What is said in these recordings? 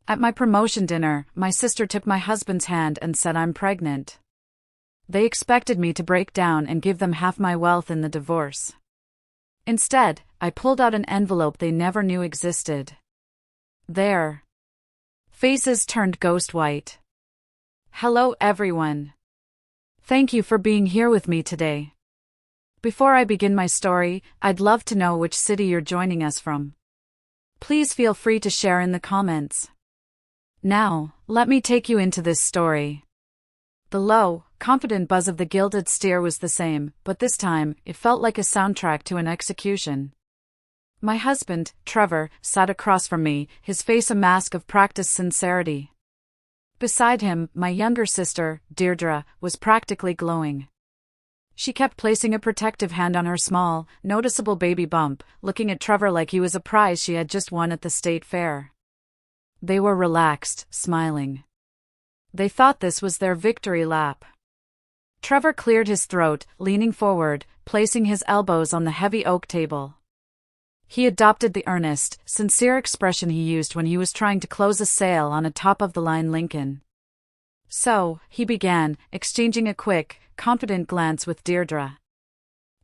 At my promotion dinner, my sister took my husband's hand and said I'm pregnant. They expected me to break down and give them half my wealth in the divorce. Instead, I pulled out an envelope they never knew existed. Their faces turned ghost white. Hello everyone. Thank you for being here with me today. Before I begin my story, I'd love to know which city you're joining us from. Please feel free to share in the comments. Now, let me take you into this story. The low, confident buzz of the gilded steer was the same, but this time, it felt like a soundtrack to an execution. My husband, Trevor, sat across from me, his face a mask of practiced sincerity. Beside him, my younger sister, Deirdre, was practically glowing. She kept placing a protective hand on her small, noticeable baby bump, looking at Trevor like he was a prize she had just won at the state fair. They were relaxed, smiling. They thought this was their victory lap. Trevor cleared his throat, leaning forward, placing his elbows on the heavy oak table. He adopted the earnest, sincere expression he used when he was trying to close a sale on a top-of-the-line Lincoln. So, he began, exchanging a quick, confident glance with Deirdre.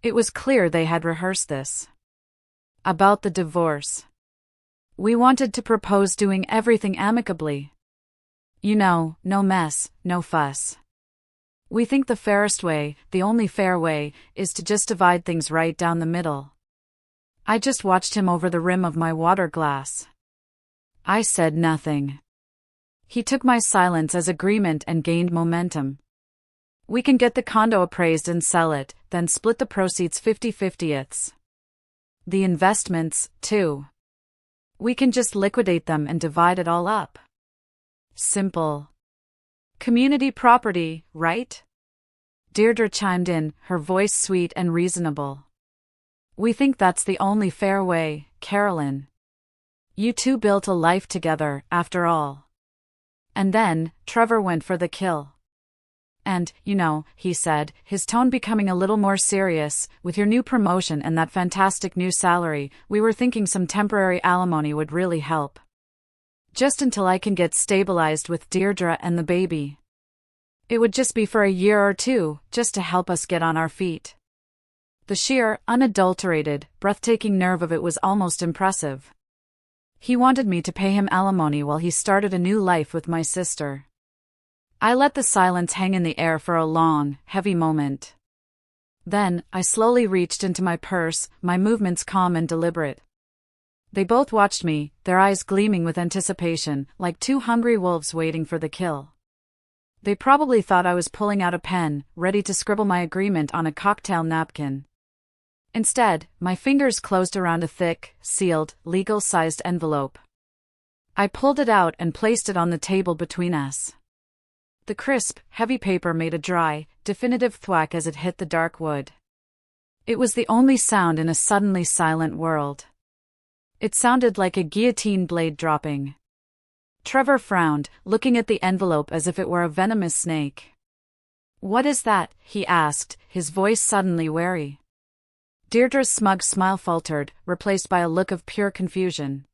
It was clear they had rehearsed this. About the divorce. We wanted to propose doing everything amicably. You know, no mess, no fuss. We think the fairest way, the only fair way, is to just divide things right down the middle. I just watched him over the rim of my water glass. I said nothing. He took my silence as agreement and gained momentum. We can get the condo appraised and sell it, then split the proceeds 50-50ths. The investments, too. We can just liquidate them and divide it all up. Simple. Community property, right? Deirdre chimed in, her voice sweet and reasonable. We think that's the only fair way, Carolyn. You two built a life together, after all. And then, Trevor went for the kill. And, you know, he said, his tone becoming a little more serious, with your new promotion and that fantastic new salary, we were thinking some temporary alimony would really help. Just until I can get stabilized with Deirdre and the baby. It would just be for a year or two, just to help us get on our feet. The sheer, unadulterated, breathtaking nerve of it was almost impressive. He wanted me to pay him alimony while he started a new life with my sister. I let the silence hang in the air for a long, heavy moment. Then, I slowly reached into my purse, my movements calm and deliberate. They both watched me, their eyes gleaming with anticipation, like two hungry wolves waiting for the kill. They probably thought I was pulling out a pen, ready to scribble my agreement on a cocktail napkin. Instead, my fingers closed around a thick, sealed, legal-sized envelope. I pulled it out and placed it on the table between us. The crisp, heavy paper made a dry, definitive thwack as it hit the dark wood. It was the only sound in a suddenly silent world. It sounded like a guillotine blade dropping. Trevor frowned, looking at the envelope as if it were a venomous snake. "What is that?" he asked, his voice suddenly wary. Deirdre's smug smile faltered, replaced by a look of pure confusion.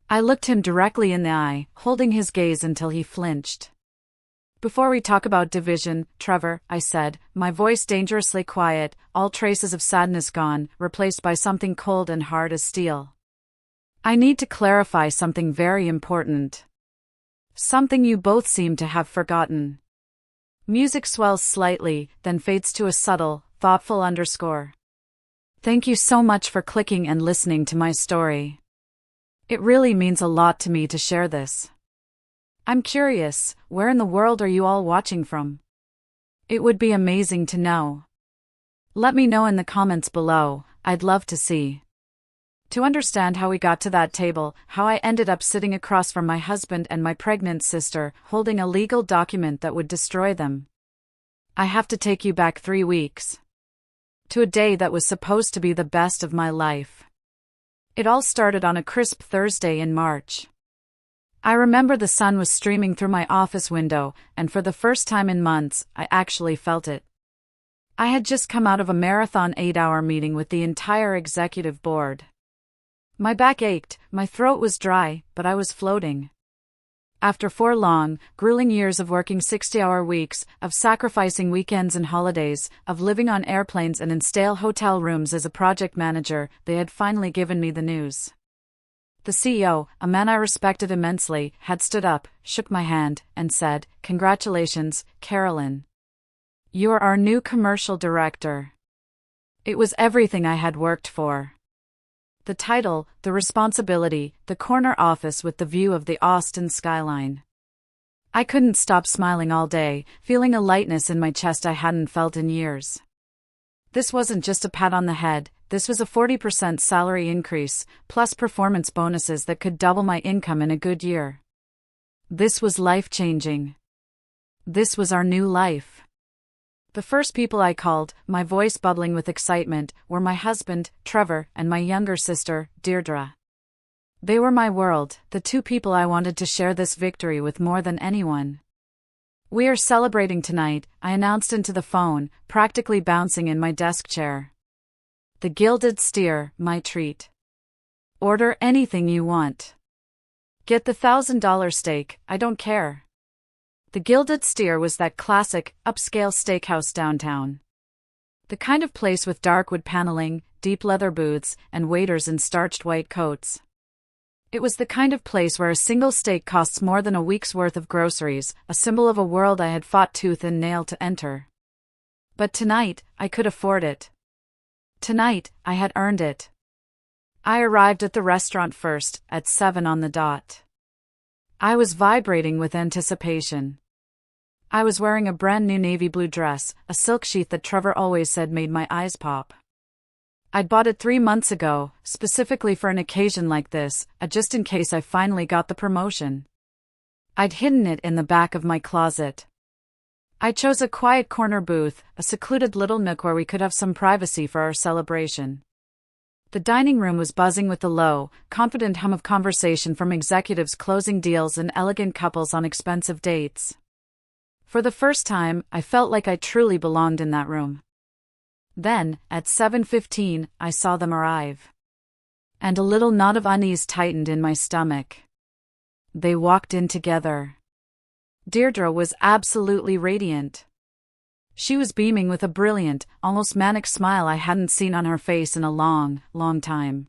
I looked him directly in the eye, holding his gaze until he flinched. "Before we talk about division, Trevor," I said, my voice dangerously quiet, all traces of sadness gone, replaced by something cold and hard as steel. "I need to clarify something very important. Something you both seem to have forgotten." Music swells slightly, then fades to a subtle, thoughtful underscore. "Thank you so much for clicking and listening to my story. It really means a lot to me to share this. I'm curious, where in the world are you all watching from? It would be amazing to know. Let me know in the comments below, I'd love to see. To understand how we got to that table, how I ended up sitting across from my husband and my pregnant sister, holding a legal document that would destroy them. I have to take you back 3 weeks. To a day that was supposed to be the best of my life. It all started on a crisp Thursday in March. I remember the sun was streaming through my office window, and for the first time in months, I actually felt it. I had just come out of a marathon 8-hour meeting with the entire executive board. My back ached, my throat was dry, but I was floating. After 4 long, grueling years of working 60-hour weeks, of sacrificing weekends and holidays, of living on airplanes and in stale hotel rooms as a project manager, they had finally given me the news. The CEO, a man I respected immensely, had stood up, shook my hand, and said, "Congratulations, Carolyn. You are our new commercial director." It was everything I had worked for. The title, the responsibility, the corner office with the view of the Austin skyline. I couldn't stop smiling all day, feeling a lightness in my chest I hadn't felt in years. This wasn't just a pat on the head, this was a 40% salary increase, plus performance bonuses that could double my income in a good year. This was life-changing. This was our new life. The first people I called, my voice bubbling with excitement, were my husband, Trevor, and my younger sister, Deirdre. They were my world, the two people I wanted to share this victory with more than anyone. "We are celebrating tonight," I announced into the phone, practically bouncing in my desk chair. "The Gilded Steer, my treat. Order anything you want. Get the $1,000 steak, I don't care." The Gilded Steer was that classic, upscale steakhouse downtown. The kind of place with dark wood paneling, deep leather booths, and waiters in starched white coats. It was the kind of place where a single steak costs more than a week's worth of groceries, a symbol of a world I had fought tooth and nail to enter. But tonight, I could afford it. Tonight, I had earned it. I arrived at the restaurant first, at 7 on the dot. I was vibrating with anticipation. I was wearing a brand new navy blue dress, a silk sheath that Trevor always said made my eyes pop. I'd bought it 3 months ago, specifically for an occasion like this, just in case I finally got the promotion. I'd hidden it in the back of my closet. I chose a quiet corner booth, a secluded little nook where we could have some privacy for our celebration. The dining room was buzzing with the low, confident hum of conversation from executives closing deals and elegant couples on expensive dates. For the first time, I felt like I truly belonged in that room. Then, at 7:15, I saw them arrive. And a little knot of unease tightened in my stomach. They walked in together. Deirdre was absolutely radiant. She was beaming with a brilliant, almost manic smile I hadn't seen on her face in a long, long time.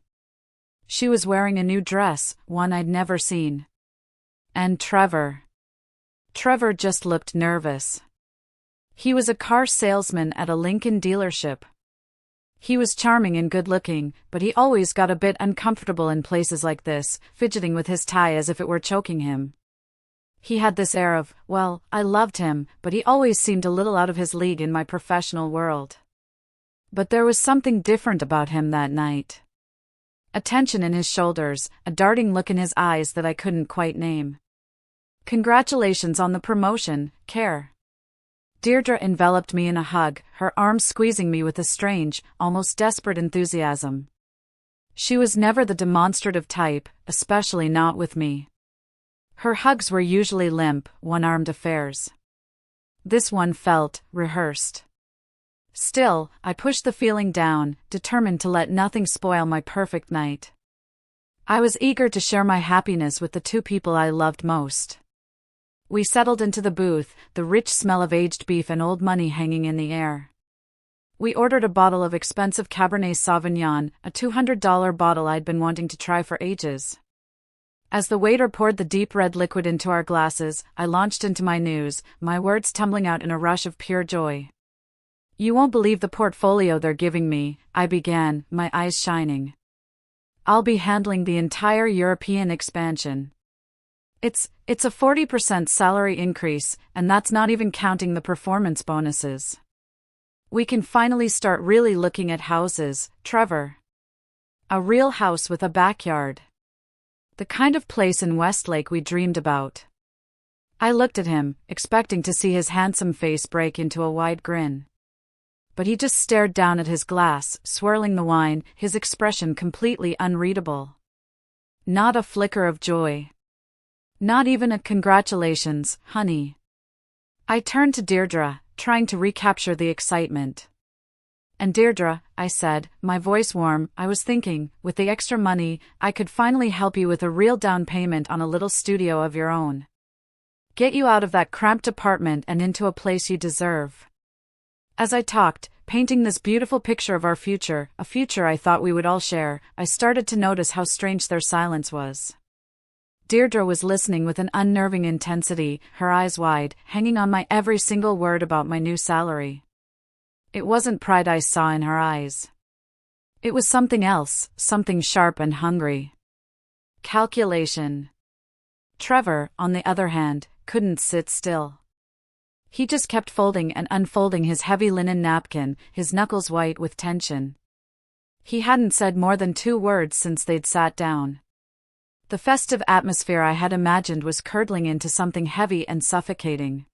She was wearing a new dress, one I'd never seen. And Trevor. Trevor just looked nervous. He was a car salesman at a Lincoln dealership. He was charming and good-looking, but he always got a bit uncomfortable in places like this, fidgeting with his tie as if it were choking him. He had this air of, well, I loved him, but he always seemed a little out of his league in my professional world. But there was something different about him that night. A tension in his shoulders, a darting look in his eyes that I couldn't quite name. "Congratulations on the promotion, Care." Deirdre enveloped me in a hug, her arms squeezing me with a strange, almost desperate enthusiasm. She was never the demonstrative type, especially not with me. Her hugs were usually limp, one-armed affairs. This one felt rehearsed. Still, I pushed the feeling down, determined to let nothing spoil my perfect night. I was eager to share my happiness with the two people I loved most. We settled into the booth, the rich smell of aged beef and old money hanging in the air. We ordered a bottle of expensive Cabernet Sauvignon, a $200 bottle I'd been wanting to try for ages. As the waiter poured the deep red liquid into our glasses, I launched into my news, my words tumbling out in a rush of pure joy. "You won't believe the portfolio they're giving me," I began, my eyes shining. "I'll be handling the entire European expansion. It's a 40% salary increase, and that's not even counting the performance bonuses. We can finally start really looking at houses, Trevor. A real house with a backyard. The kind of place in Westlake we dreamed about." I looked at him, expecting to see his handsome face break into a wide grin. But he just stared down at his glass, swirling the wine, his expression completely unreadable. Not a flicker of joy. Not even a "congratulations, honey." I turned to Deirdre, trying to recapture the excitement. "And Deirdre," I said, my voice warm, "I was thinking, with the extra money, I could finally help you with a real down payment on a little studio of your own. Get you out of that cramped apartment and into a place you deserve. As I talked, painting this beautiful picture of our future, a future I thought we would all share, I started to notice how strange their silence was. Deirdre was listening with an unnerving intensity, her eyes wide, hanging on my every single word about my new salary. It wasn't pride I saw in her eyes. It was something else, something sharp and hungry. Calculation. Trevor, on the other hand, couldn't sit still. He just kept folding and unfolding his heavy linen napkin, his knuckles white with tension. He hadn't said more than 2 words since they'd sat down. The festive atmosphere I had imagined was curdling into something heavy and suffocating.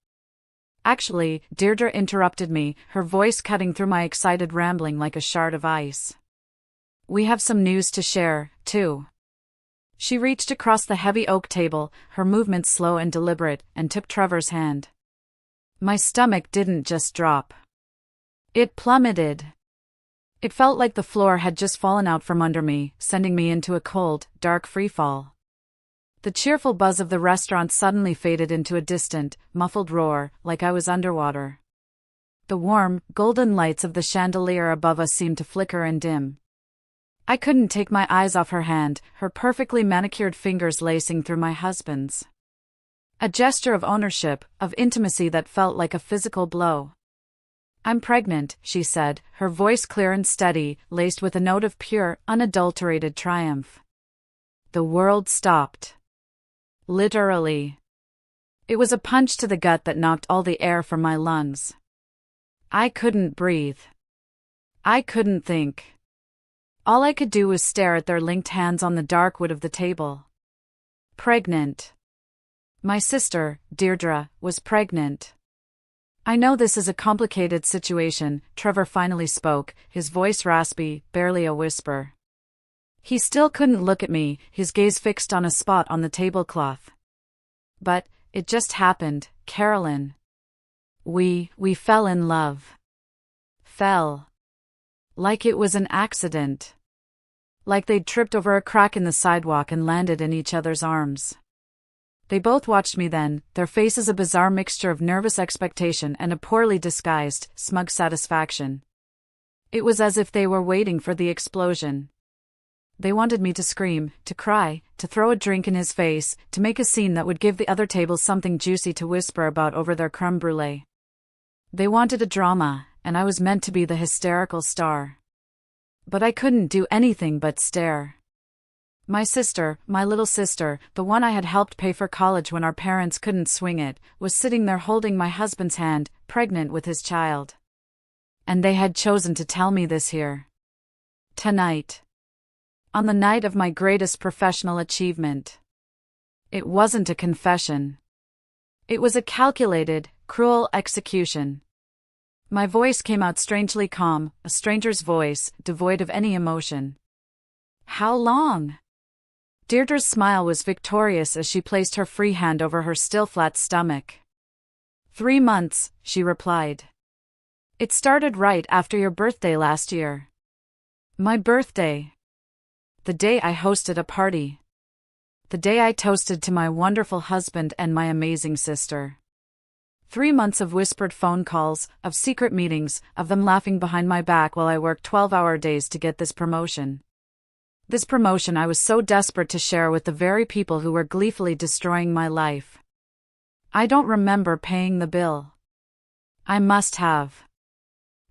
Actually, Deirdre interrupted me, her voice cutting through my excited rambling like a shard of ice. We have some news to share, too. She reached across the heavy oak table, her movements slow and deliberate, and took Trevor's hand. My stomach didn't just drop. It plummeted. It felt like the floor had just fallen out from under me, sending me into a cold, dark freefall. The cheerful buzz of the restaurant suddenly faded into a distant, muffled roar, like I was underwater. The warm, golden lights of the chandelier above us seemed to flicker and dim. I couldn't take my eyes off her hand, her perfectly manicured fingers lacing through my husband's. A gesture of ownership, of intimacy that felt like a physical blow. I'm pregnant, she said, her voice clear and steady, laced with a note of pure, unadulterated triumph. The world stopped. Literally. It was a punch to the gut that knocked all the air from my lungs. I couldn't breathe. I couldn't think. All I could do was stare at their linked hands on the dark wood of the table. Pregnant. My sister, Deirdre, was pregnant. I know this is a complicated situation, Trevor finally spoke, his voice raspy, barely a whisper. He still couldn't look at me, his gaze fixed on a spot on the tablecloth. But, it just happened, Carolyn. We fell in love. Fell. Like it was an accident. Like they'd tripped over a crack in the sidewalk and landed in each other's arms. They both watched me then, their faces a bizarre mixture of nervous expectation and a poorly disguised, smug satisfaction. It was as if they were waiting for the explosion. They wanted me to scream, to cry, to throw a drink in his face, to make a scene that would give the other tables something juicy to whisper about over their creme brulee. They wanted a drama, and I was meant to be the hysterical star. But I couldn't do anything but stare. My sister, my little sister, the one I had helped pay for college when our parents couldn't swing it, was sitting there holding my husband's hand, pregnant with his child. And they had chosen to tell me this here. Tonight. On the night of my greatest professional achievement. It wasn't a confession. It was a calculated, cruel execution. My voice came out strangely calm, a stranger's voice, devoid of any emotion. How long? Deirdre's smile was victorious as she placed her free hand over her still flat stomach. 3 months, she replied. It started right after your birthday last year. My birthday. The day I hosted a party. The day I toasted to my wonderful husband and my amazing sister. 3 months of whispered phone calls, of secret meetings, of them laughing behind my back while I worked 12-hour days to get this promotion. This promotion I was so desperate to share with the very people who were gleefully destroying my life. I don't remember paying the bill. I must have.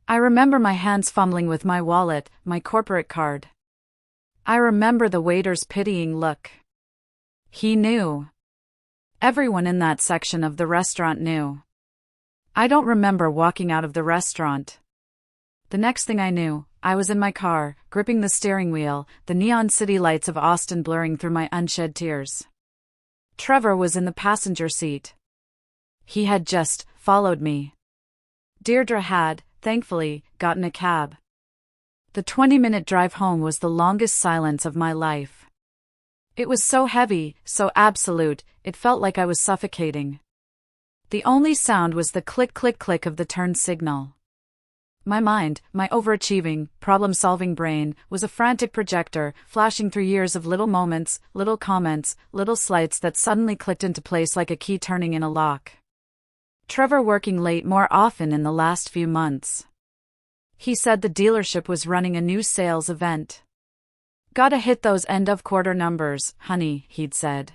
I remember my hands fumbling with my wallet, my corporate card. I remember the waiter's pitying look. He knew. Everyone in that section of the restaurant knew. I don't remember walking out of the restaurant. The next thing I knew, I was in my car, gripping the steering wheel, the neon city lights of Austin blurring through my unshed tears. Trevor was in the passenger seat. He had just followed me. Deirdre had, thankfully, gotten a cab. The 20-minute drive home was the longest silence of my life. It was so heavy, so absolute, it felt like I was suffocating. The only sound was the click-click-click of the turn signal. My mind, my overachieving, problem-solving brain, was a frantic projector, flashing through years of little moments, little comments, little slights that suddenly clicked into place like a key turning in a lock. Trevor working late more often in the last few months. He said the dealership was running a new sales event. Gotta hit those end-of-quarter numbers, honey, he'd said.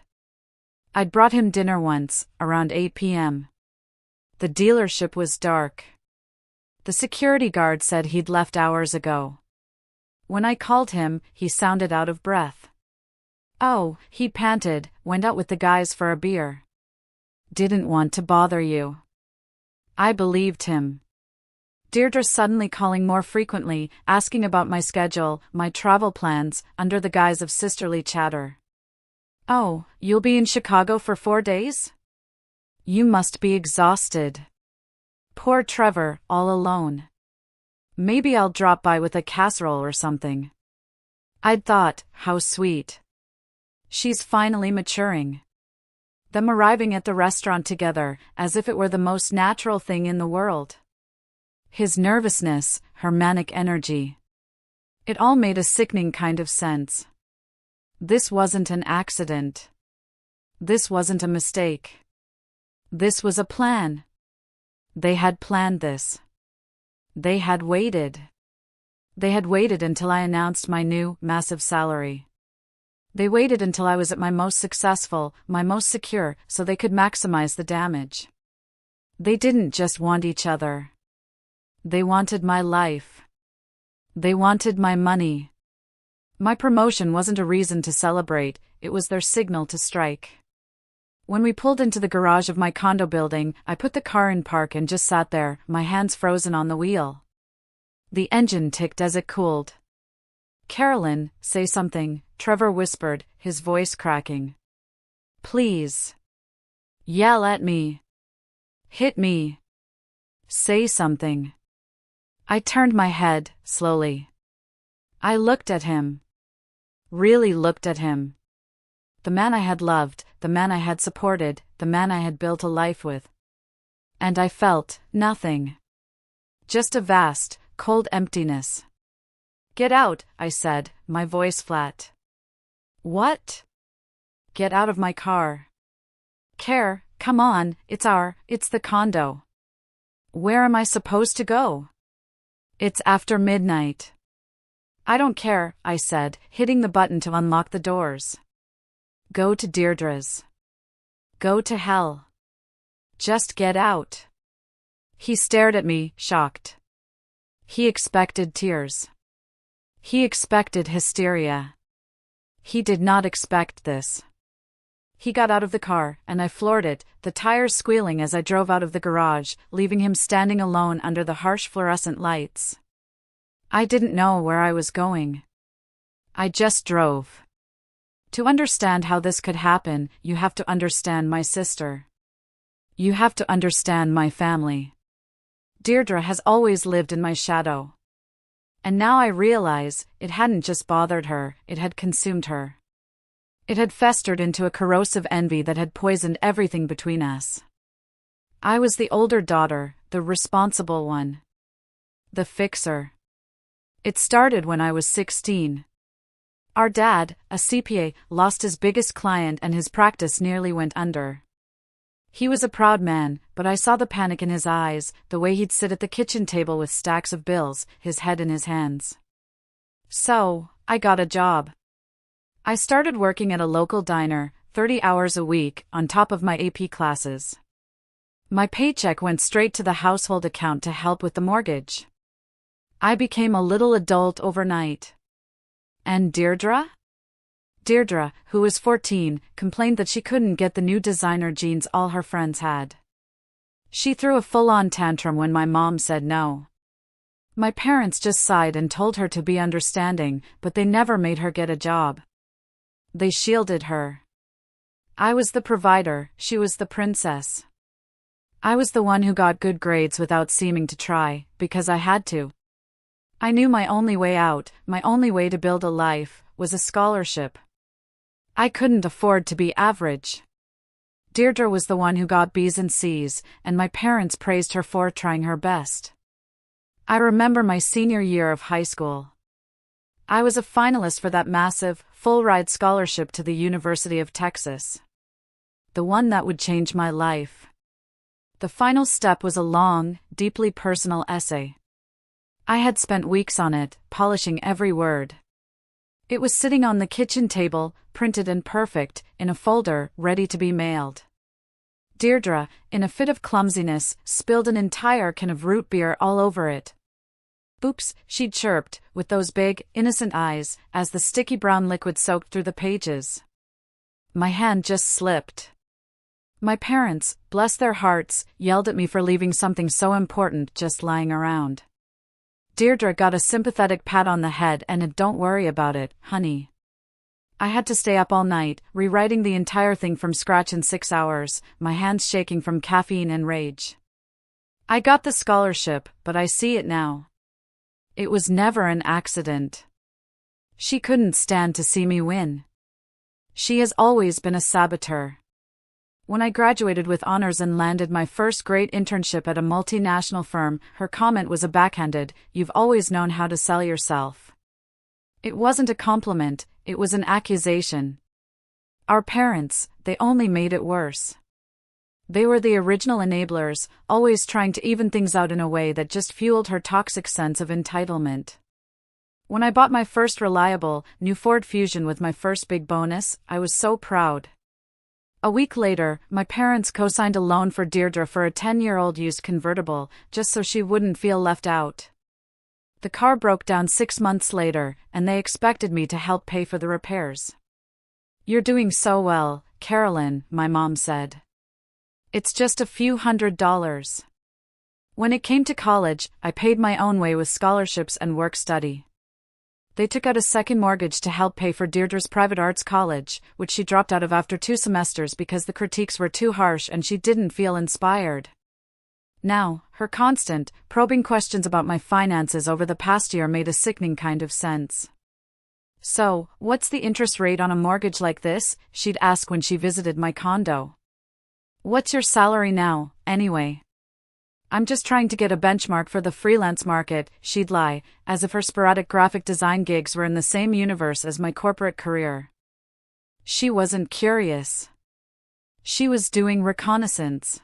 I'd brought him dinner once, around 8 p.m. The dealership was dark. The security guard said he'd left hours ago. When I called him, he sounded out of breath. Oh, he panted, went out with the guys for a beer. Didn't want to bother you. I believed him. Deirdre suddenly calling more frequently, asking about my schedule, my travel plans, under the guise of sisterly chatter. Oh, you'll be in Chicago for 4 days? You must be exhausted. Poor Trevor, all alone. Maybe I'll drop by with a casserole or something. I'd thought, how sweet. She's finally maturing. Them arriving at the restaurant together, as if it were the most natural thing in the world. His nervousness, her manic energy. It all made a sickening kind of sense. This wasn't an accident. This wasn't a mistake. This was a plan. They had planned this. They had waited. They had waited until I announced my new, massive salary. They waited until I was at my most successful, my most secure, so they could maximize the damage. They didn't just want each other. They wanted my life. They wanted my money. My promotion wasn't a reason to celebrate, it was their signal to strike. When we pulled into the garage of my condo building, I put the car in park and just sat there, my hands frozen on the wheel. The engine ticked as it cooled. Carolyn, say something, Trevor whispered, his voice cracking. Please. Yell at me. Hit me. Say something. I turned my head, slowly. I looked at him. Really looked at him. The man I had loved, the man I had supported, the man I had built a life with. And I felt nothing. Just a vast, cold emptiness. Get out, I said, my voice flat. What? Get out of my car. Care, come on, it's the condo. Where am I supposed to go? It's after midnight. I don't care, I said, hitting the button to unlock the doors. Go to Deirdre's. Go to hell. Just get out. He stared at me, shocked. He expected tears. He expected hysteria. He did not expect this. He got out of the car, and I floored it, the tires squealing as I drove out of the garage, leaving him standing alone under the harsh fluorescent lights. I didn't know where I was going. I just drove. To understand how this could happen, you have to understand my sister. You have to understand my family. Deirdre has always lived in my shadow. And now I realize, it hadn't just bothered her, it had consumed her. It had festered into a corrosive envy that had poisoned everything between us. I was the older daughter, the responsible one. The fixer. It started when I was 16. Our dad, a CPA, lost his biggest client and his practice nearly went under. He was a proud man, but I saw the panic in his eyes, the way he'd sit at the kitchen table with stacks of bills, his head in his hands. So, I got a job. I started working at a local diner, 30 hours a week, on top of my AP classes. My paycheck went straight to the household account to help with the mortgage. I became a little adult overnight. And Deirdre? Deirdre, who was 14, complained that she couldn't get the new designer jeans all her friends had. She threw a full-on tantrum when my mom said no. My parents just sighed and told her to be understanding, but they never made her get a job. They shielded her. I was the provider, she was the princess. I was the one who got good grades without seeming to try, because I had to. I knew my only way out, my only way to build a life, was a scholarship. I couldn't afford to be average. Deirdre was the one who got B's and C's, and my parents praised her for trying her best. I remember my senior year of high school. I was a finalist for that massive, full-ride scholarship to the University of Texas. The one that would change my life. The final step was a long, deeply personal essay. I had spent weeks on it, polishing every word. It was sitting on the kitchen table, printed and perfect, in a folder, ready to be mailed. Deirdre, in a fit of clumsiness, spilled an entire can of root beer all over it. "Oops," she'd chirped, with those big, innocent eyes, as the sticky brown liquid soaked through the pages. My hand just slipped. My parents, bless their hearts, yelled at me for leaving something so important just lying around. Deirdre got a sympathetic pat on the head and a "don't worry about it, honey." I had to stay up all night, rewriting the entire thing from scratch in 6 hours, my hands shaking from caffeine and rage. I got the scholarship, but I see it now. It was never an accident. She couldn't stand to see me win. She has always been a saboteur. When I graduated with honors and landed my first great internship at a multinational firm, her comment was a backhanded, "You've always known how to sell yourself." It wasn't a compliment, it was an accusation. Our parents, they only made it worse. They were the original enablers, always trying to even things out in a way that just fueled her toxic sense of entitlement. When I bought my first reliable, new Ford Fusion with my first big bonus, I was so proud. A week later, my parents co-signed a loan for Deirdre for a 10-year-old used convertible, just so she wouldn't feel left out. The car broke down 6 months later, and they expected me to help pay for the repairs. "You're doing so well, Carolyn," my mom said. "It's just a few $100s." When it came to college, I paid my own way with scholarships and work study. They took out a second mortgage to help pay for Deirdre's private arts college, which she dropped out of after 2 semesters because the critiques were too harsh and she didn't feel inspired. Now, her constant, probing questions about my finances over the past year made a sickening kind of sense. "So, what's the interest rate on a mortgage like this?" she'd ask when she visited my condo. "What's your salary now, anyway?" "I'm just trying to get a benchmark for the freelance market," she'd lie, as if her sporadic graphic design gigs were in the same universe as my corporate career. She wasn't curious. She was doing reconnaissance.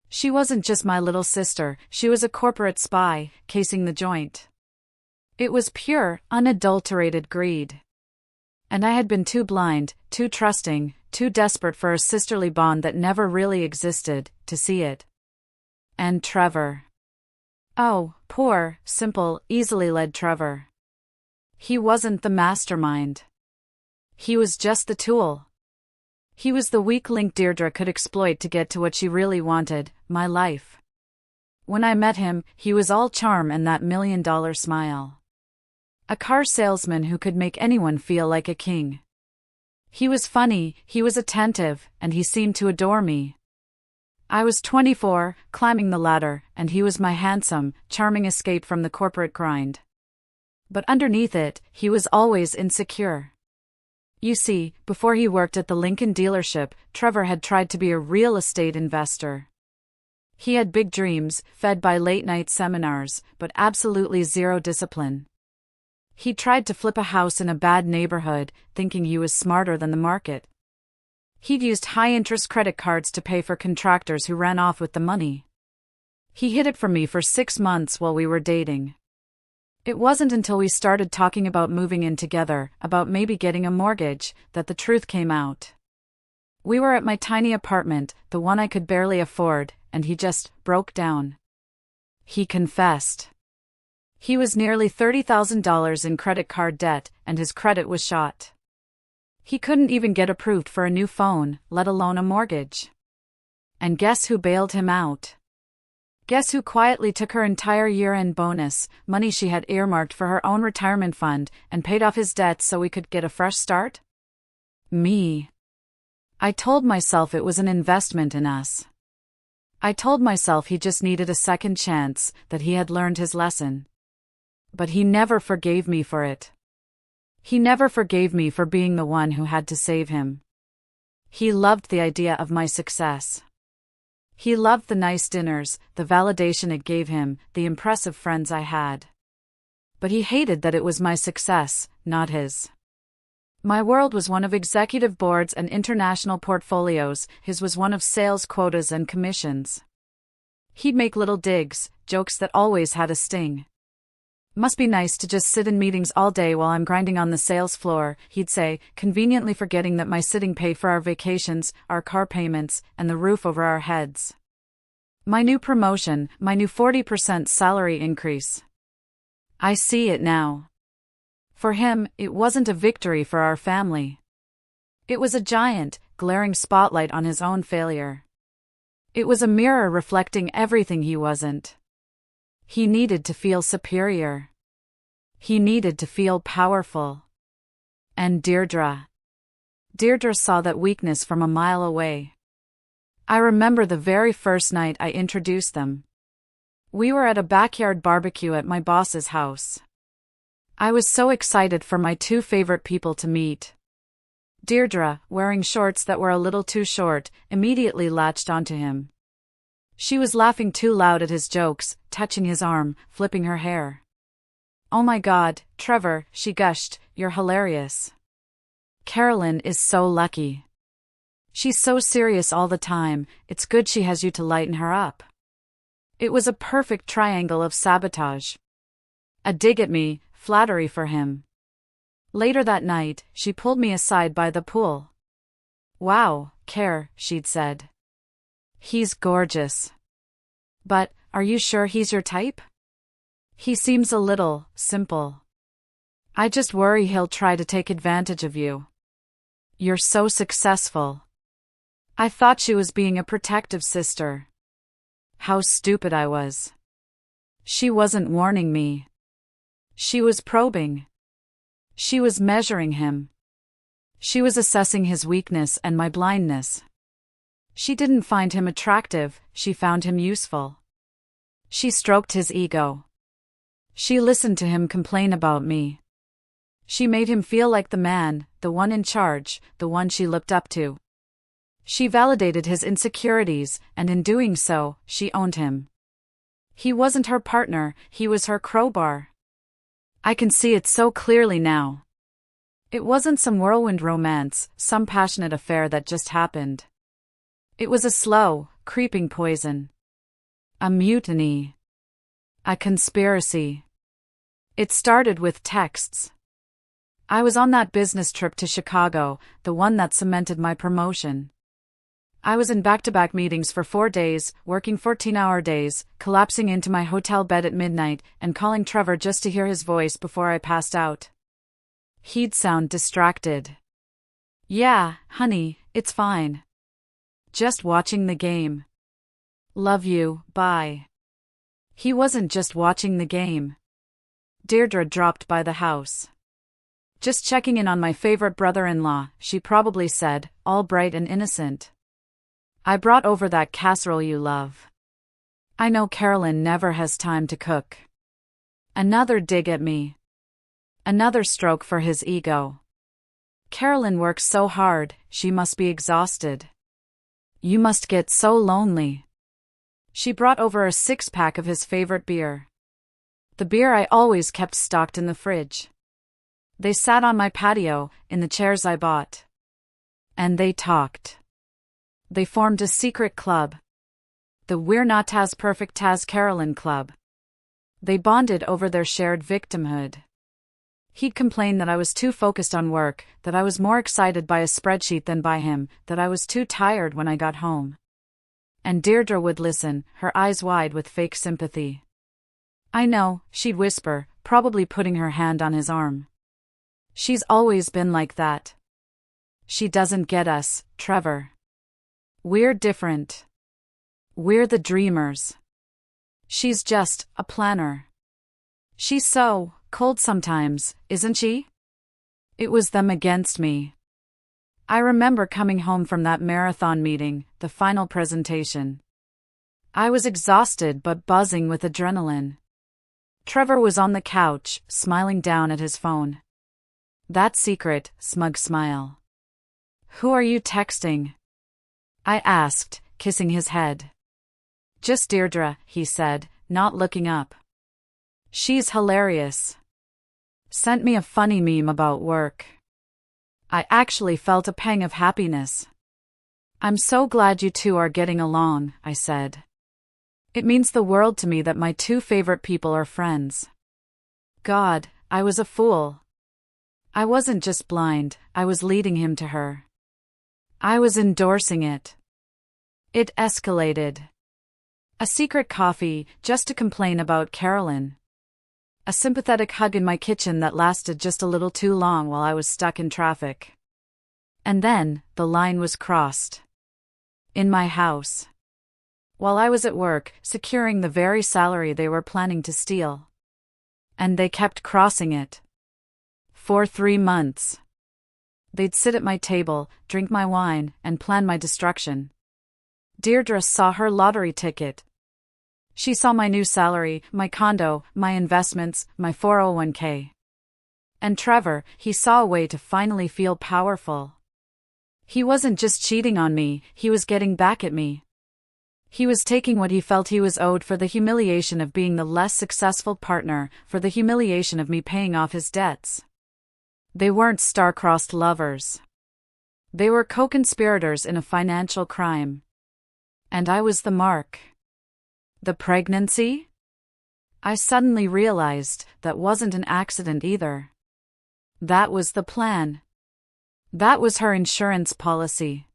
She wasn't just my little sister, she was a corporate spy, casing the joint. It was pure, unadulterated greed. And I had been too blind, too trusting, too desperate for a sisterly bond that never really existed, to see it. And Trevor. Oh, poor, simple, easily led Trevor. He wasn't the mastermind. He was just the tool. He was the weak link Deirdre could exploit to get to what she really wanted, my life. When I met him, he was all charm and that $1,000,000 smile. A car salesman who could make anyone feel like a king. He was funny, he was attentive, and he seemed to adore me. I was 24, climbing the ladder, and he was my handsome, charming escape from the corporate grind. But underneath it, he was always insecure. You see, before he worked at the Lincoln dealership, Trevor had tried to be a real estate investor. He had big dreams, fed by late-night seminars, but absolutely zero discipline. He tried to flip a house in a bad neighborhood, thinking he was smarter than the market. He'd used high-interest credit cards to pay for contractors who ran off with the money. He hid it from me for 6 months while we were dating. It wasn't until we started talking about moving in together, about maybe getting a mortgage, that the truth came out. We were at my tiny apartment, the one I could barely afford, and he just broke down. He confessed. He was nearly $30,000 in credit card debt, and his credit was shot. He couldn't even get approved for a new phone, let alone a mortgage. And guess who bailed him out? Guess who quietly took her entire year-end bonus, money she had earmarked for her own retirement fund, and paid off his debts so we could get a fresh start? Me. I told myself it was an investment in us. I told myself he just needed a second chance, that he had learned his lesson. But he never forgave me for it. He never forgave me for being the one who had to save him. He loved the idea of my success. He loved the nice dinners, the validation it gave him, the impressive friends I had. But he hated that it was my success, not his. My world was one of executive boards and international portfolios, his was one of sales quotas and commissions. He'd make little digs, jokes that always had a sting. Must be nice to just sit in meetings all day while I'm grinding on the sales floor, he'd say, conveniently forgetting that my sitting paid for our vacations, our car payments, and the roof over our heads. My new promotion, my new 40% salary increase. I see it now. For him, it wasn't a victory for our family. It was a giant, glaring spotlight on his own failure. It was a mirror reflecting everything he wasn't. He needed to feel superior. He needed to feel powerful. And Deirdre saw that weakness from a mile away. I remember the very first night I introduced them. We were at a backyard barbecue at my boss's house. I was so excited for my two favorite people to meet. Deirdre, wearing shorts that were a little too short, immediately latched onto him. She was laughing too loud at his jokes, touching his arm, flipping her hair. "Oh my God, Trevor," she gushed, "you're hilarious. Carolyn is so lucky. She's so serious all the time, it's good she has you to lighten her up." It was a perfect triangle of sabotage. A dig at me, flattery for him. Later that night, she pulled me aside by the pool. "Wow, Care," she'd said. "He's gorgeous. But, are you sure he's your type? He seems a little simple. I just worry he'll try to take advantage of you. You're so successful." I thought she was being a protective sister. How stupid I was. She wasn't warning me. She was probing. She was measuring him. She was assessing his weakness and my blindness. She didn't find him attractive, she found him useful. She stroked his ego. She listened to him complain about me. She made him feel like the man, the one in charge, the one she looked up to. She validated his insecurities, and in doing so, she owned him. He wasn't her partner, he was her crowbar. I can see it so clearly now. It wasn't some whirlwind romance, some passionate affair that just happened. It was a slow, creeping poison. A mutiny. A conspiracy. It started with texts. I was on that business trip to Chicago, the one that cemented my promotion. I was in back-to-back meetings for 4 days, working 14-hour days, collapsing into my hotel bed at midnight, and calling Trevor just to hear his voice before I passed out. He'd sound distracted. "Yeah, honey, it's fine. Just watching the game. Love you, bye." He wasn't just watching the game. Deirdre dropped by the house. "Just checking in on my favorite brother-in-law," she probably said, all bright and innocent. "I brought over that casserole you love. I know Carolyn never has time to cook." Another dig at me. Another stroke for his ego. "Carolyn works so hard, she must be exhausted. You must get so lonely." She brought over a 6-pack of his favorite beer. The beer I always kept stocked in the fridge. They sat on my patio, in the chairs I bought. And they talked. They formed a secret club. The We're Not As Perfect As Carolyn Club. They bonded over their shared victimhood. He'd complain that I was too focused on work, that I was more excited by a spreadsheet than by him, that I was too tired when I got home. And Deirdre would listen, her eyes wide with fake sympathy. "I know," she'd whisper, probably putting her hand on his arm. "She's always been like that. She doesn't get us, Trevor. We're different. We're the dreamers. She's just a planner. She's so cold sometimes, isn't she?" It was them against me. I remember coming home from that marathon meeting, the final presentation. I was exhausted but buzzing with adrenaline. Trevor was on the couch, smiling down at his phone. That secret, smug smile. "Who are you texting?" I asked, kissing his head. Just Deirdre, he said, not looking up. She's hilarious. Sent me a funny meme about work. I actually felt a pang of happiness. I'm so glad you two are getting along, I said. It means the world to me that my two favorite people are friends. God, I was a fool. I wasn't just blind, I was leading him to her. I was endorsing it. It escalated. A secret coffee, just to complain about Carolyn. A sympathetic hug in my kitchen that lasted just a little too long while I was stuck in traffic. And then, the line was crossed. In my house. While I was at work, securing the very salary they were planning to steal. And they kept crossing it. For 3 months. They'd sit at my table, drink my wine, and plan my destruction. Deirdre saw her lottery ticket. She saw my new salary, my condo, my investments, my 401k. And Trevor, he saw a way to finally feel powerful. He wasn't just cheating on me, he was getting back at me. He was taking what he felt he was owed for the humiliation of being the less successful partner, for the humiliation of me paying off his debts. They weren't star-crossed lovers. They were co-conspirators in a financial crime. And I was the mark. The pregnancy? I suddenly realized that wasn't an accident either. That was the plan. That was her insurance policy.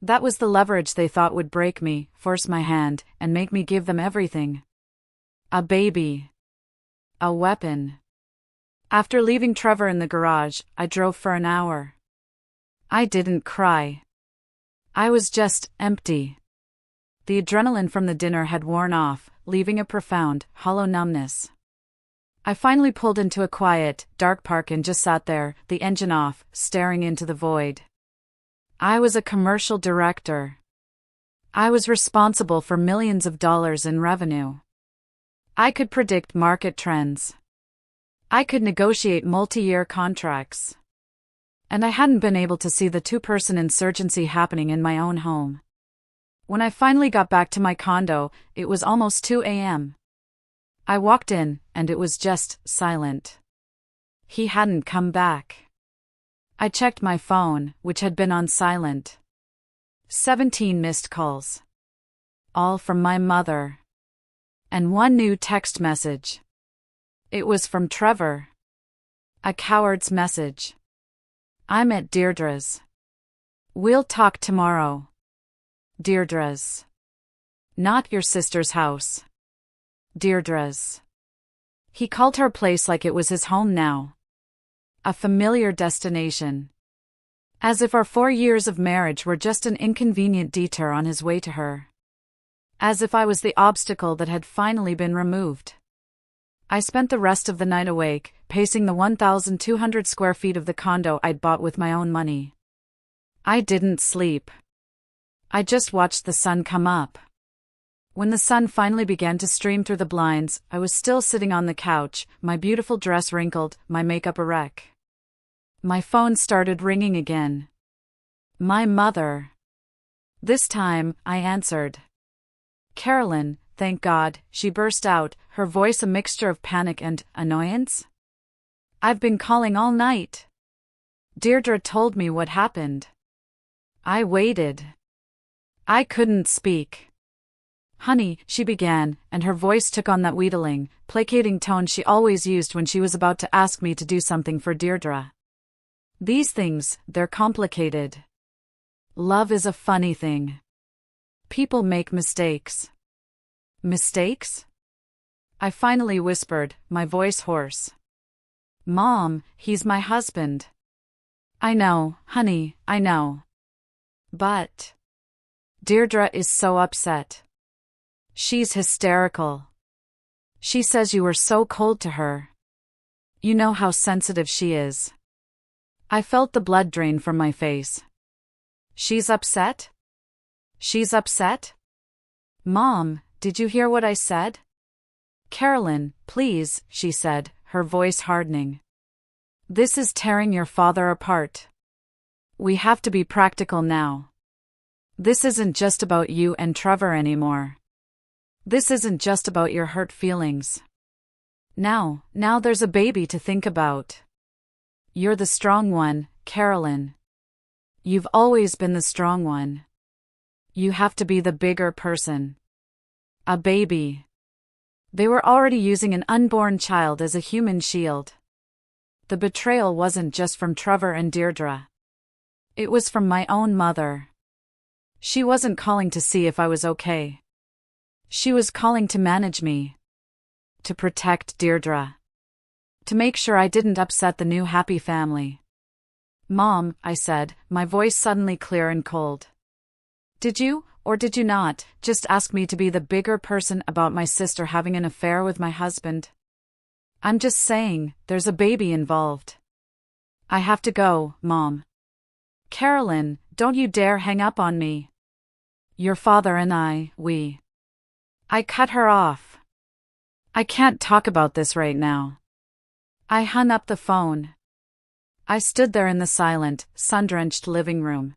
That was the leverage they thought would break me, force my hand, and make me give them everything. A baby. A weapon. After leaving Trevor in the garage, I drove for an hour. I didn't cry. I was just empty. The adrenaline from the dinner had worn off, leaving a profound, hollow numbness. I finally pulled into a quiet, dark park and just sat there, the engine off, staring into the void. I was a commercial director. I was responsible for millions of dollars in revenue. I could predict market trends. I could negotiate multi-year contracts. And I hadn't been able to see the two-person insurgency happening in my own home. When I finally got back to my condo, it was almost 2 a.m. I walked in, and it was just silent. He hadn't come back. I checked my phone, which had been on silent. 17 missed calls. All from my mother. And one new text message. It was from Trevor. A coward's message. I'm at Deirdre's. We'll talk tomorrow. Deirdre's. Not your sister's house. Deirdre's. He called her place like it was his home now. A familiar destination. As if our 4 years of marriage were just an inconvenient detour on his way to her. As if I was the obstacle that had finally been removed. I spent the rest of the night awake, pacing the 1,200 square feet of the condo I'd bought with my own money. I didn't sleep. I just watched the sun come up. When the sun finally began to stream through the blinds, I was still sitting on the couch, my beautiful dress wrinkled, my makeup a wreck. My phone started ringing again. My mother. This time, I answered. Carolyn, thank God, she burst out, her voice a mixture of panic and annoyance. I've been calling all night. Deirdre told me what happened. I waited. I couldn't speak. Honey, she began, and her voice took on that wheedling, placating tone she always used when she was about to ask me to do something for Deirdre. These things, they're complicated. Love is a funny thing. People make mistakes. Mistakes? I finally whispered, my voice hoarse. Mom, he's my husband. I know, honey, I know. But Deirdre is so upset. She's hysterical. She says you were so cold to her. You know how sensitive she is. I felt the blood drain from my face. She's upset? She's upset? Mom, did you hear what I said? Carolyn, please, she said, her voice hardening. This is tearing your father apart. We have to be practical now. This isn't just about you and Trevor anymore. This isn't just about your hurt feelings. Now there's a baby to think about. You're the strong one, Carolyn. You've always been the strong one. You have to be the bigger person. A baby. They were already using an unborn child as a human shield. The betrayal wasn't just from Trevor and Deirdre. It was from my own mother. She wasn't calling to see if I was okay. She was calling to manage me. To protect Deirdre. To make sure I didn't upset the new happy family. Mom, I said, my voice suddenly clear and cold. Did you, or did you not, just ask me to be the bigger person about my sister having an affair with my husband? I'm just saying, there's a baby involved. I have to go, Mom. Carolyn, don't you dare hang up on me. Your father and I cut her off. I can't talk about this right now. I hung up the phone. I stood there in the silent, sun-drenched living room.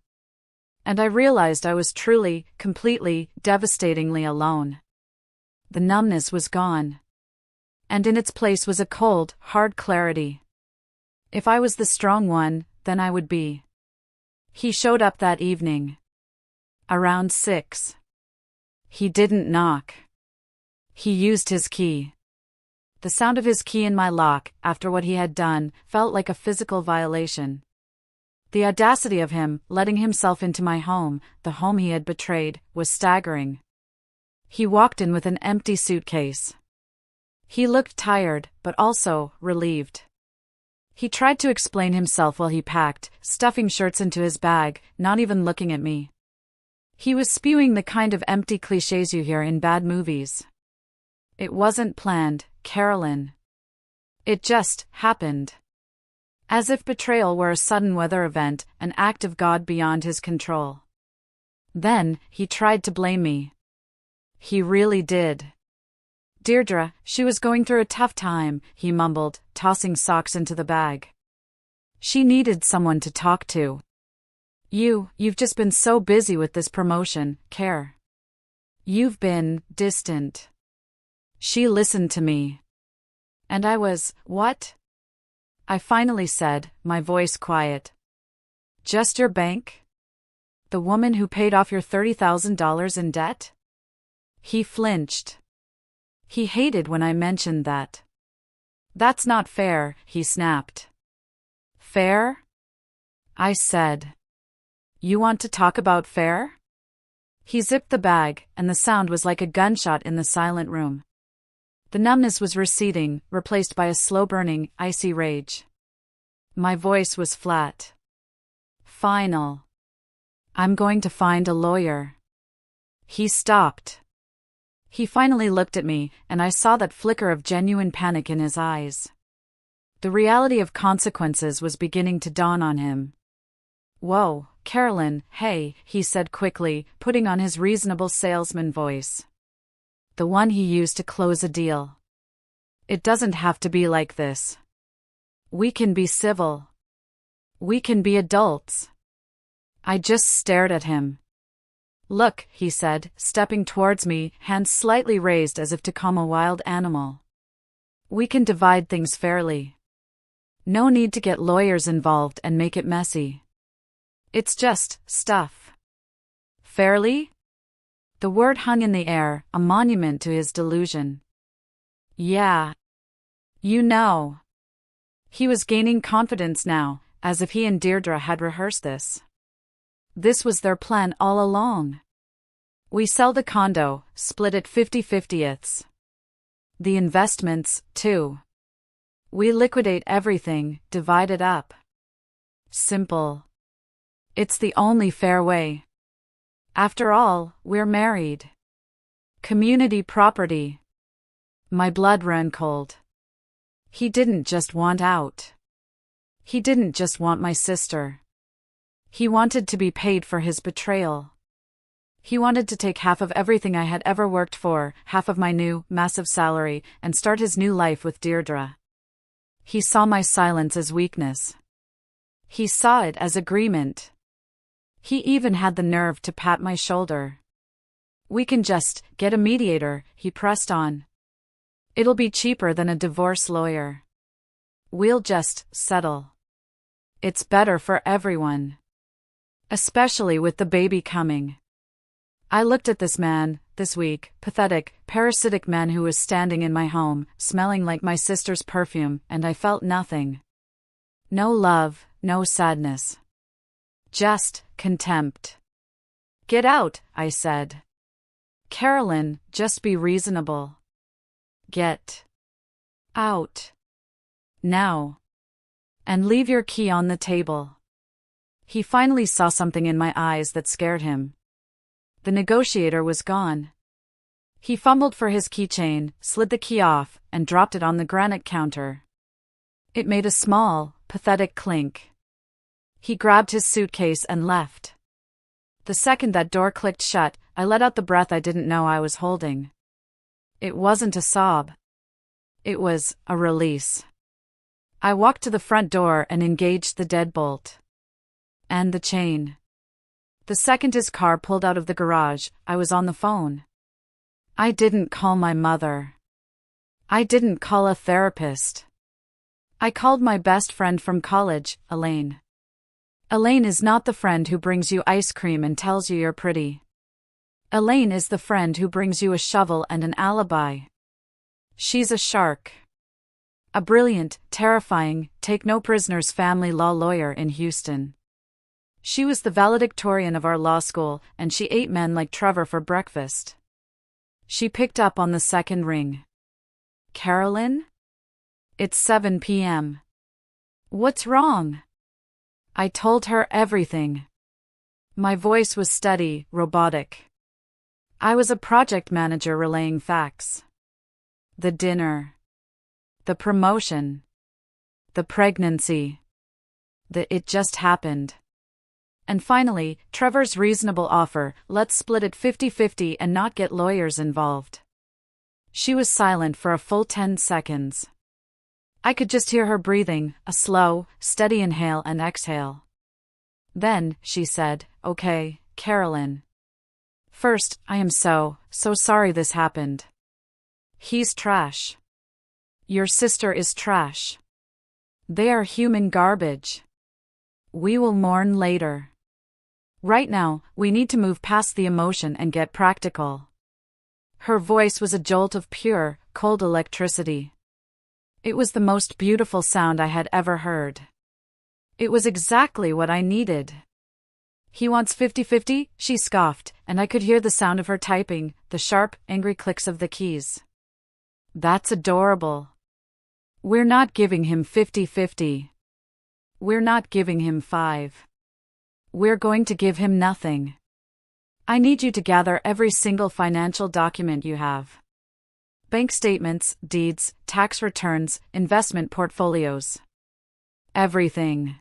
And I realized I was truly, completely, devastatingly alone. The numbness was gone. And in its place was a cold, hard clarity. If I was the strong one, then I would be. He showed up that evening. Around 6. He didn't knock. He used his key. The sound of his key in my lock, after what he had done, felt like a physical violation. The audacity of him, letting himself into my home, the home he had betrayed, was staggering. He walked in with an empty suitcase. He looked tired, but also relieved. He tried to explain himself while he packed, stuffing shirts into his bag, not even looking at me. He was spewing the kind of empty clichés you hear in bad movies. It wasn't planned, Carolyn. It just happened. As if betrayal were a sudden weather event, an act of God beyond his control. Then, he tried to blame me. He really did. Deirdre, she was going through a tough time, he mumbled, tossing socks into the bag. She needed someone to talk to. You've just been so busy with this promotion, Care. You've been distant. She listened to me. And I was, what? I finally said, my voice quiet. Just your bank? The woman who paid off your $30,000 in debt? He flinched. He hated when I mentioned that. That's not fair, he snapped. Fair? I said. You want to talk about fair? He zipped the bag, and the sound was like a gunshot in the silent room. The numbness was receding, replaced by a slow-burning, icy rage. My voice was flat. Final. I'm going to find a lawyer. He stopped. He finally looked at me, and I saw that flicker of genuine panic in his eyes. The reality of consequences was beginning to dawn on him. Whoa, Carolyn, hey, he said quickly, putting on his reasonable salesman voice. The one he used to close a deal. It doesn't have to be like this. We can be civil. We can be adults. I just stared at him. Look, he said, stepping towards me, hands slightly raised as if to calm a wild animal. We can divide things fairly. No need to get lawyers involved and make it messy. It's just stuff. Fairly? The word hung in the air, a monument to his delusion. Yeah. You know. He was gaining confidence now, as if he and Deirdre had rehearsed this. This was their plan all along. We sell the condo, split it 50/50ths. The investments, too. We liquidate everything, divide it up. Simple. It's the only fair way. After all, we're married. Community property. My blood ran cold. He didn't just want out. He didn't just want my sister. He wanted to be paid for his betrayal. He wanted to take half of everything I had ever worked for, half of my new, massive salary, and start his new life with Deirdre. He saw my silence as weakness. He saw it as agreement. He even had the nerve to pat my shoulder. We can just get a mediator, he pressed on. It'll be cheaper than a divorce lawyer. We'll just settle. It's better for everyone. Especially with the baby coming. I looked at this man, this weak, pathetic, parasitic man who was standing in my home, smelling like my sister's perfume, and I felt nothing. No love, no sadness. Just contempt. Get out, I said. Carolyn, just be reasonable. Get out. Now. And leave your key on the table. He finally saw something in my eyes that scared him. The negotiator was gone. He fumbled for his keychain, slid the key off, and dropped it on the granite counter. It made a small, pathetic clink. He grabbed his suitcase and left. The second that door clicked shut, I let out the breath I didn't know I was holding. It wasn't a sob. It was a release. I walked to the front door and engaged the deadbolt. And the chain. The second his car pulled out of the garage, I was on the phone. I didn't call my mother. I didn't call a therapist. I called my best friend from college, Elaine. Elaine is not the friend who brings you ice cream and tells you you're pretty. Elaine is the friend who brings you a shovel and an alibi. She's a shark. A brilliant, terrifying, take-no-prisoners family law lawyer in Houston. She was the valedictorian of our law school, and she ate men like Trevor for breakfast. She picked up on the second ring. Carolyn? It's 7 p.m. What's wrong? I told her everything. My voice was steady, robotic. I was a project manager relaying facts. The dinner. The promotion. The pregnancy. It just happened. And finally, Trevor's reasonable offer, let's split it 50-50 and not get lawyers involved. She was silent for a full 10 seconds. I could just hear her breathing, a slow, steady inhale and exhale. Then, she said, okay, Carolyn. First, I am so sorry this happened. He's trash. Your sister is trash. They are human garbage. We will mourn later. Right now, we need to move past the emotion and get practical. Her voice was a jolt of pure, cold electricity. It was the most beautiful sound I had ever heard. It was exactly what I needed. He wants 50-50, she scoffed, and I could hear the sound of her typing, the sharp, angry clicks of the keys. That's adorable. We're not giving him 50-50. We're not giving him 5. We're going to give him nothing. I need you to gather every single financial document you have. Bank statements, deeds, tax returns, investment portfolios. Everything.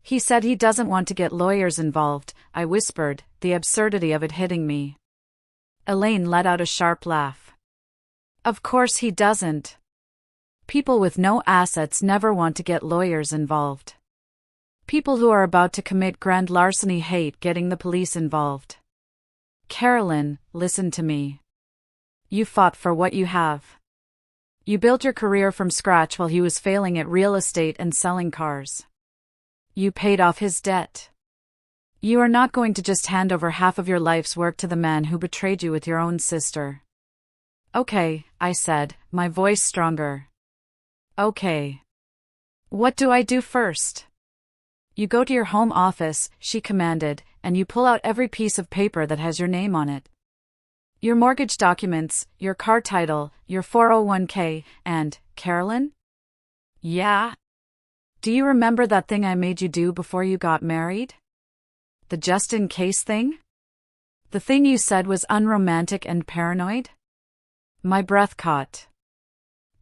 He said he doesn't want to get lawyers involved, I whispered, the absurdity of it hitting me. Elaine let out a sharp laugh. Of course he doesn't. People with no assets never want to get lawyers involved. People who are about to commit grand larceny hate getting the police involved. Carolyn, listen to me. You fought for what you have. You built your career from scratch while he was failing at real estate and selling cars. You paid off his debt. You are not going to just hand over half of your life's work to the man who betrayed you with your own sister. Okay, I said, my voice stronger. Okay. What do I do first? You go to your home office, she commanded, and you pull out every piece of paper that has your name on it. Your mortgage documents, your car title, your 401k, and, Carolyn? Yeah? Do you remember that thing I made you do before you got married? The just-in-case thing? The thing you said was unromantic and paranoid? My breath caught.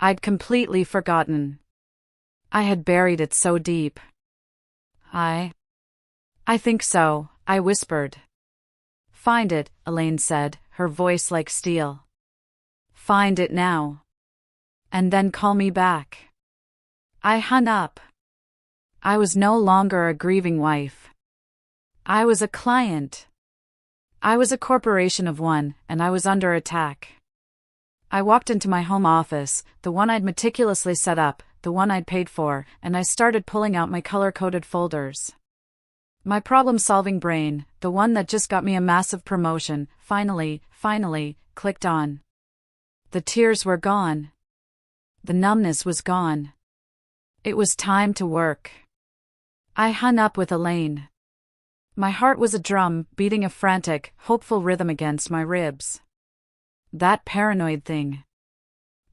I'd completely forgotten. I had buried it so deep. I think so, I whispered. Find it, Elaine said, her voice like steel. Find it now. And then call me back. I hung up. I was no longer a grieving wife. I was a client. I was a corporation of one, and I was under attack. I walked into my home office, the one I'd meticulously set up, the one I'd paid for, and I started pulling out my color-coded folders. My problem-solving brain, the one that just got me a massive promotion, finally, clicked on. The tears were gone. The numbness was gone. It was time to work. I hung up with Elaine. My heart was a drum, beating a frantic, hopeful rhythm against my ribs. That paranoid thing.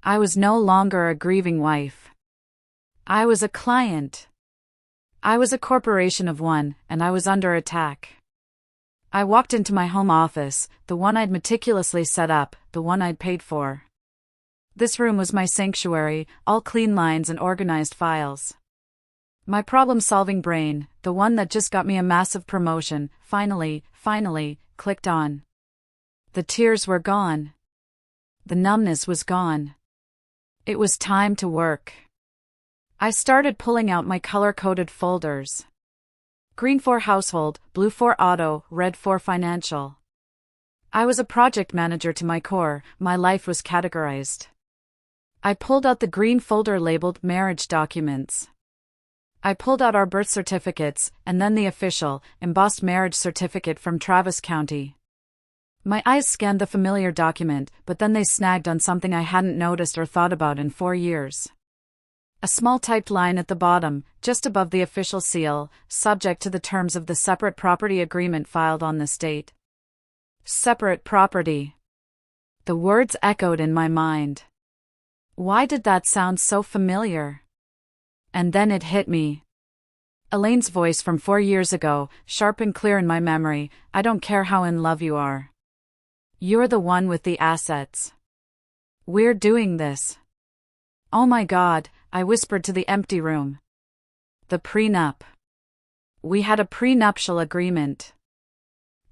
I was no longer a grieving wife. I was a client. I was a corporation of one, and I was under attack. I walked into my home office, the one I'd meticulously set up, the one I'd paid for. This room was my sanctuary, all clean lines and organized files. My problem-solving brain, the one that just got me a massive promotion, finally, clicked on. The tears were gone. The numbness was gone. It was time to work. I started pulling out my color-coded folders. Green for household, blue for auto, red for financial. I was a project manager to my core, my life was categorized. I pulled out the green folder labeled marriage documents. I pulled out our birth certificates, and then the official, embossed marriage certificate from Travis County. My eyes scanned the familiar document, but then they snagged on something I hadn't noticed or thought about in 4 years. A small typed line at the bottom, just above the official seal, subject to the terms of the separate property agreement filed on this date. Separate property. The words echoed in my mind. Why did that sound so familiar? And then it hit me. Elaine's voice from 4 years ago, sharp and clear in my memory. I don't care how in love you are. You're the one with the assets. We're doing this. Oh my God, I whispered to the empty room. The prenup. We had a prenuptial agreement.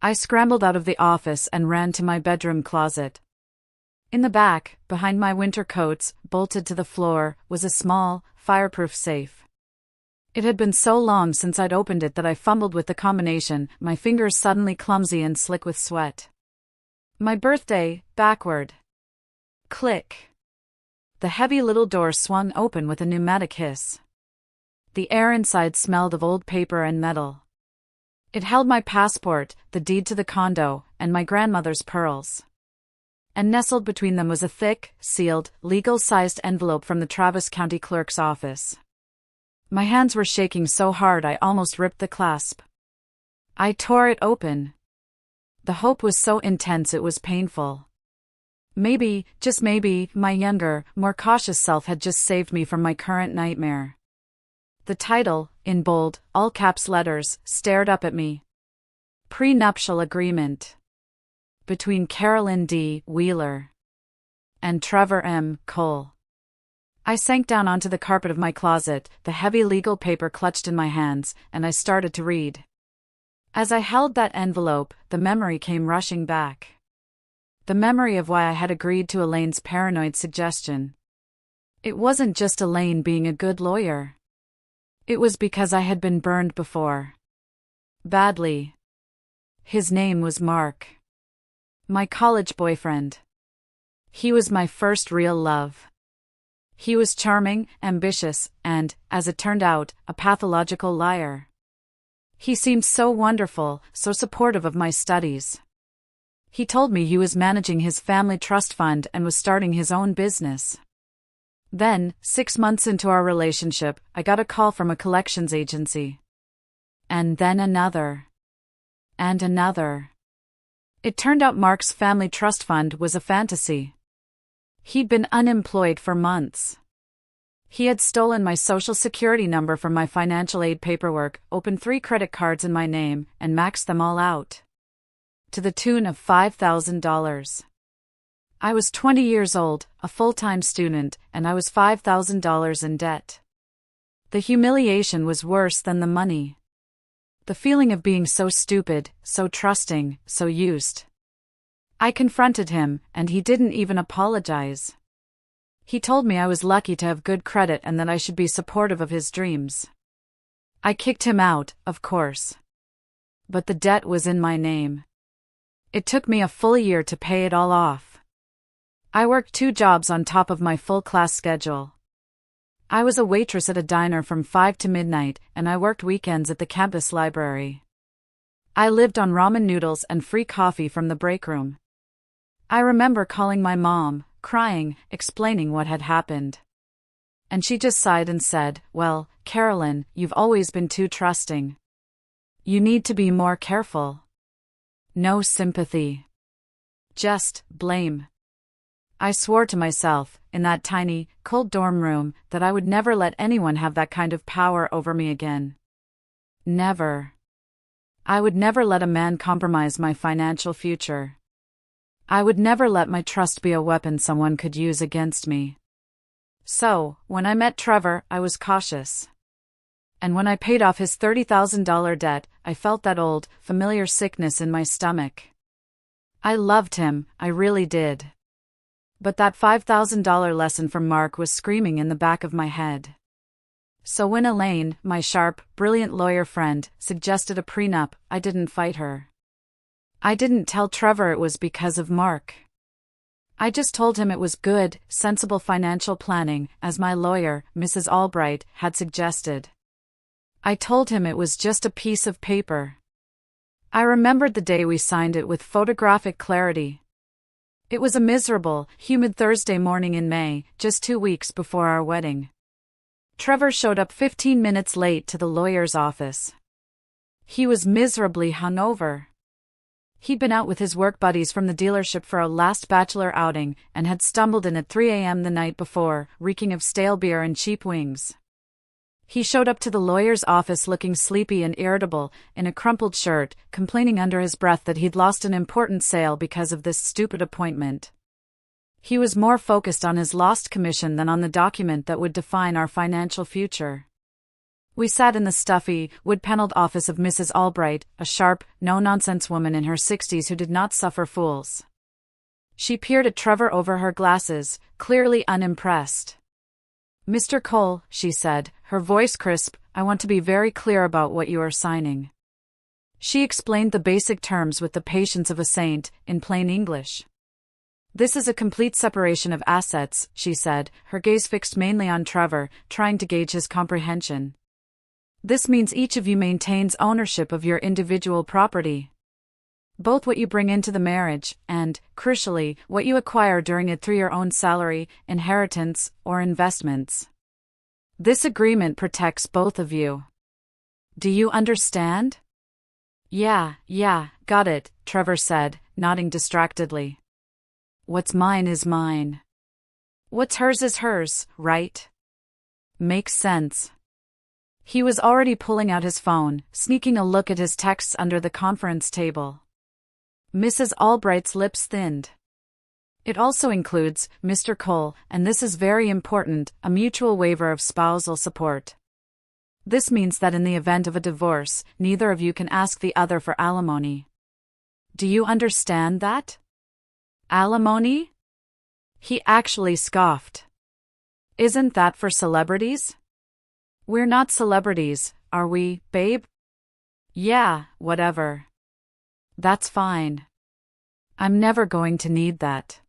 I scrambled out of the office and ran to my bedroom closet. In the back, behind my winter coats, bolted to the floor, was a small, fireproof safe. It had been so long since I'd opened it that I fumbled with the combination, my fingers suddenly clumsy and slick with sweat. My birthday, backward. Click. The heavy little door swung open with a pneumatic hiss. The air inside smelled of old paper and metal. It held my passport, the deed to the condo, and my grandmother's pearls. And nestled between them was a thick, sealed, legal-sized envelope from the Travis County Clerk's office. My hands were shaking so hard I almost ripped the clasp. I tore it open. The hope was so intense it was painful. Maybe, just maybe, my younger, more cautious self had just saved me from my current nightmare. The title, in bold, all-caps letters, stared up at me. Prenuptial Agreement. Between Carolyn D. Wheeler and Trevor M. Cole. I sank down onto the carpet of my closet, the heavy legal paper clutched in my hands, and I started to read. As I held that envelope, the memory came rushing back. The memory of why I had agreed to Elaine's paranoid suggestion. It wasn't just Elaine being a good lawyer. It was because I had been burned before. Badly. His name was Mark. My college boyfriend. He was my first real love. He was charming, ambitious, and, as it turned out, a pathological liar. He seemed so wonderful, so supportive of my studies. He told me he was managing his family trust fund and was starting his own business. Then, 6 months into our relationship, I got a call from a collections agency. And then another. And another. It turned out Mark's family trust fund was a fantasy. He'd been unemployed for months. He had stolen my social security number from my financial aid paperwork, opened 3 credit cards in my name, and maxed them all out. To the tune of $5,000. I was 20 years old, a full-time student, and I was $5,000 in debt. The humiliation was worse than the money. The feeling of being so stupid, so trusting, so used. I confronted him, and he didn't even apologize. He told me I was lucky to have good credit and that I should be supportive of his dreams. I kicked him out, of course. But the debt was in my name. It took me a full year to pay it all off. I worked 2 jobs on top of my full class schedule. I was a waitress at a diner from 5 to midnight, and I worked weekends at the campus library. I lived on ramen noodles and free coffee from the break room. I remember calling my mom, crying, explaining what had happened. And she just sighed and said, "Well, Carolyn, you've always been too trusting. You need to be more careful." No sympathy. Just blame. I swore to myself, in that tiny, cold dorm room, that I would never let anyone have that kind of power over me again. Never. I would never let a man compromise my financial future. I would never let my trust be a weapon someone could use against me. So, when I met Trevor, I was cautious. And when I paid off his $30,000 debt, I felt that old, familiar sickness in my stomach. I loved him, I really did. But that $5,000 lesson from Mark was screaming in the back of my head. So when Elaine, my sharp, brilliant lawyer friend, suggested a prenup, I didn't fight her. I didn't tell Trevor it was because of Mark. I just told him it was good, sensible financial planning, as my lawyer, Mrs. Albright, had suggested. I told him it was just a piece of paper. I remembered the day we signed it with photographic clarity. It was a miserable, humid Thursday morning in May, just 2 weeks before our wedding. Trevor showed up 15 minutes late to the lawyer's office. He was miserably hungover. He'd been out with his work buddies from the dealership for a last bachelor outing and had stumbled in at 3 a.m. the night before, reeking of stale beer and cheap wings. He showed up to the lawyer's office looking sleepy and irritable, in a crumpled shirt, complaining under his breath that he'd lost an important sale because of this stupid appointment. He was more focused on his lost commission than on the document that would define our financial future. We sat in the stuffy, wood-paneled office of Mrs. Albright, a sharp, no-nonsense woman in her 60s who did not suffer fools. She peered at Trevor over her glasses, clearly unimpressed. "Mr. Cole," she said, her voice crisp, "I want to be very clear about what you are signing." She explained the basic terms with the patience of a saint, in plain English. "This is a complete separation of assets," she said, her gaze fixed mainly on Trevor, trying to gauge his comprehension. "This means each of you maintains ownership of your individual property. Both what you bring into the marriage, and, crucially, what you acquire during it through your own salary, inheritance, or investments. This agreement protects both of you. Do you understand?" Yeah, got it," Trevor said, nodding distractedly. "What's mine is mine. What's hers is hers, right? Makes sense." He was already pulling out his phone, sneaking a look at his texts under the conference table. Mrs. Albright's lips thinned. "It also includes, Mr. Cole, and this is very important, a mutual waiver of spousal support. This means that in the event of a divorce, neither of you can ask the other for alimony. Do you understand that?" "Alimony?" He actually scoffed. "Isn't that for celebrities?" "We're not celebrities, are we, babe?" "Yeah, whatever. That's fine. I'm never going to need that."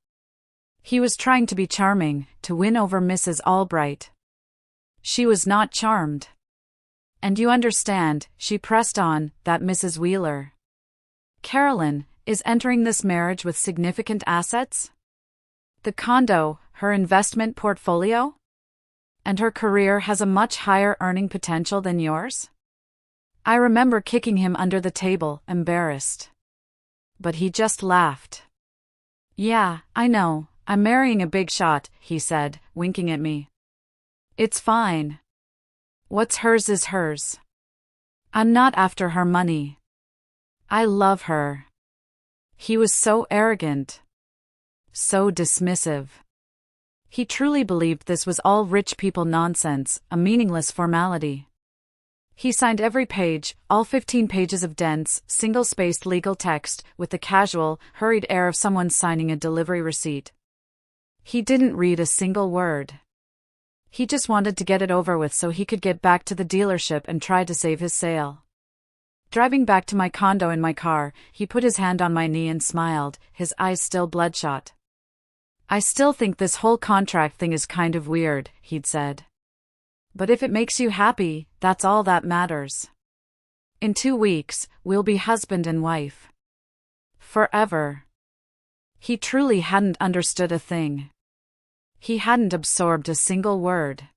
He was trying to be charming, to win over Mrs. Albright. She was not charmed. "And you understand," she pressed on, "that Mrs. Wheeler, Carolyn, is entering this marriage with significant assets? The condo, her investment portfolio? And her career has a much higher earning potential than yours?" I remember kicking him under the table, embarrassed. But he just laughed. "Yeah, I know, I'm marrying a big shot," he said, winking at me. "It's fine. What's hers is hers. I'm not after her money. I love her." He was so arrogant. So dismissive. He truly believed this was all rich people nonsense, a meaningless formality. He signed every page, all 15 pages of dense, single-spaced legal text, with the casual, hurried air of someone signing a delivery receipt. He didn't read a single word. He just wanted to get it over with so he could get back to the dealership and try to save his sale. Driving back to my condo in my car, he put his hand on my knee and smiled, his eyes still bloodshot. "I still think this whole contract thing is kind of weird," he'd said. "But if it makes you happy, that's all that matters. In 2 weeks, we'll be husband and wife. Forever." He truly hadn't understood a thing. He hadn't absorbed a single word.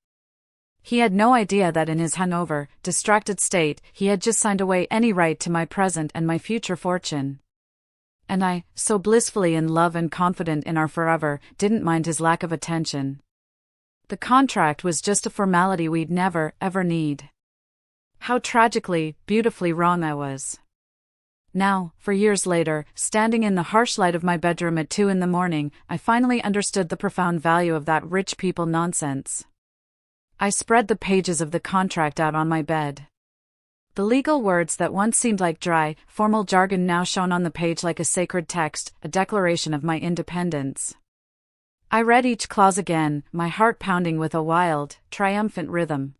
He had no idea that in his hungover, distracted state, he had just signed away any right to my present and my future fortune. And I, so blissfully in love and confident in our forever, didn't mind his lack of attention. The contract was just a formality we'd never, ever need. How tragically, beautifully wrong I was. Now, for years later, standing in the harsh light of my bedroom at 2 a.m, I finally understood the profound value of that rich people nonsense. I spread the pages of the contract out on my bed. The legal words that once seemed like dry, formal jargon now shone on the page like a sacred text, a declaration of my independence. I read each clause again, my heart pounding with a wild, triumphant rhythm.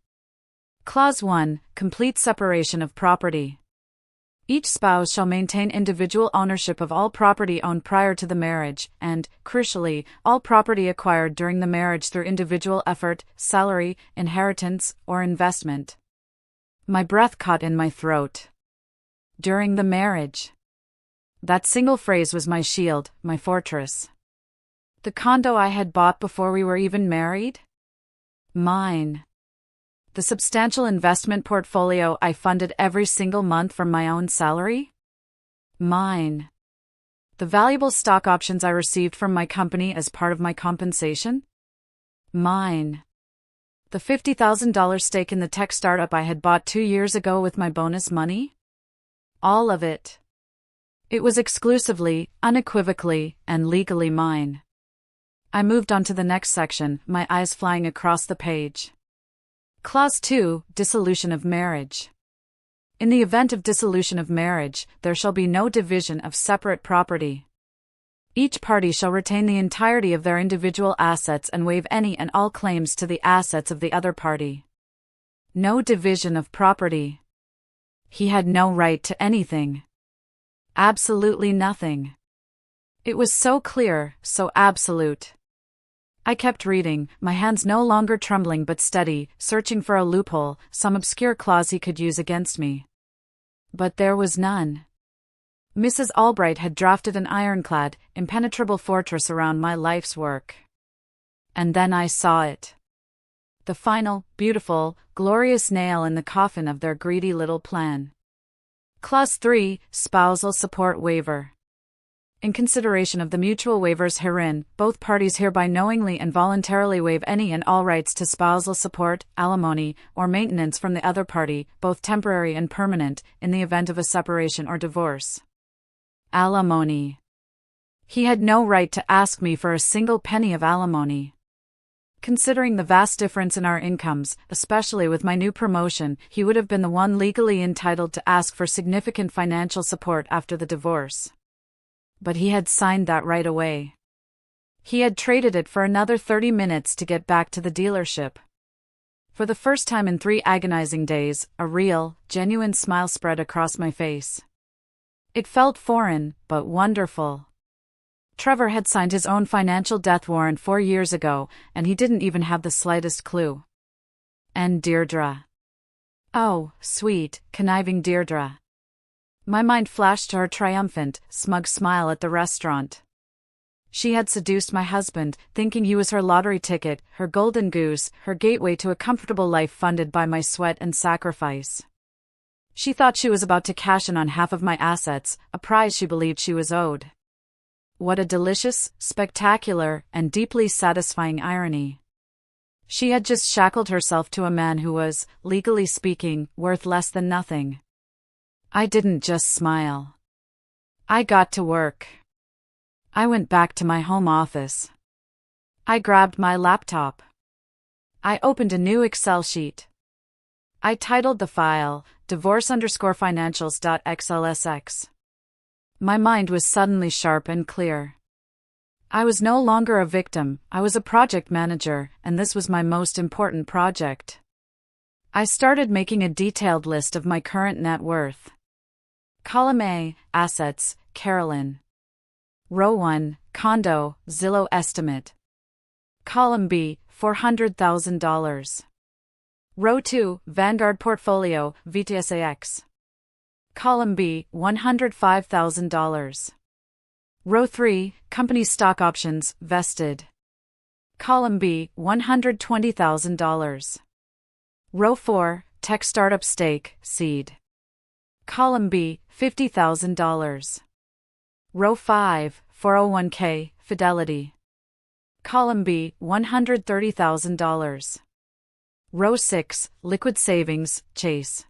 Clause 1, complete separation of property. Each spouse shall maintain individual ownership of all property owned prior to the marriage, and, crucially, all property acquired during the marriage through individual effort, salary, inheritance, or investment. My breath caught in my throat. During the marriage. That single phrase was my shield, my fortress. The condo I had bought before we were even married? Mine. The substantial investment portfolio I funded every single month from my own salary? Mine. The valuable stock options I received from my company as part of my compensation? Mine. The $50,000 stake in the tech startup I had bought 2 years ago with my bonus money? All of it. It was exclusively, unequivocally, and legally mine. I moved on to the next section, my eyes flying across the page. Clause 2, dissolution of marriage. In the event of dissolution of marriage, there shall be no division of separate property. Each party shall retain the entirety of their individual assets and waive any and all claims to the assets of the other party. No division of property. He had no right to anything. Absolutely nothing. It was so clear, so absolute. I kept reading, my hands no longer trembling but steady, searching for a loophole, some obscure clause he could use against me. But there was none. Mrs. Albright had drafted an ironclad, impenetrable fortress around my life's work. And then I saw it. The final, beautiful, glorious nail in the coffin of their greedy little plan. Clause 3, spousal support waiver. In consideration of the mutual waivers herein, both parties hereby knowingly and voluntarily waive any and all rights to spousal support, alimony, or maintenance from the other party, both temporary and permanent, in the event of a separation or divorce. Alimony. He had no right to ask me for a single penny of alimony. Considering the vast difference in our incomes, especially with my new promotion, he would have been the one legally entitled to ask for significant financial support after the divorce. But he had signed that right away. He had traded it for another 30 minutes to get back to the dealership. For the first time in 3 agonizing days, a real, genuine smile spread across my face. It felt foreign, but wonderful. Trevor had signed his own financial death warrant 4 years ago, and he didn't even have the slightest clue. And Deirdre. Oh, sweet, conniving Deirdre. My mind flashed to her triumphant, smug smile at the restaurant. She had seduced my husband, thinking he was her lottery ticket, her golden goose, her gateway to a comfortable life funded by my sweat and sacrifice. She thought she was about to cash in on half of my assets, a prize she believed she was owed. What a delicious, spectacular, and deeply satisfying irony. She had just shackled herself to a man who was, legally speaking, worth less than nothing. I didn't just smile. I got to work. I went back to my home office. I grabbed my laptop. I opened a new Excel sheet. I titled the file, divorce_financials.xlsx. My mind was suddenly sharp and clear. I was no longer a victim, I was a project manager, and this was my most important project. I started making a detailed list of my current net worth. Column A, Assets, Carolyn. Row 1, Condo, Zillow estimate. Column B, $400,000. Row 2, Vanguard Portfolio, VTSAX. Column B, $105,000. Row 3, Company Stock Options, Vested. Column B, $120,000. Row 4, Tech Startup Stake, Seed. Column B, $50,000. Row 5, 401k, Fidelity. Column B, $130,000. Row 6, Liquid Savings, Chase.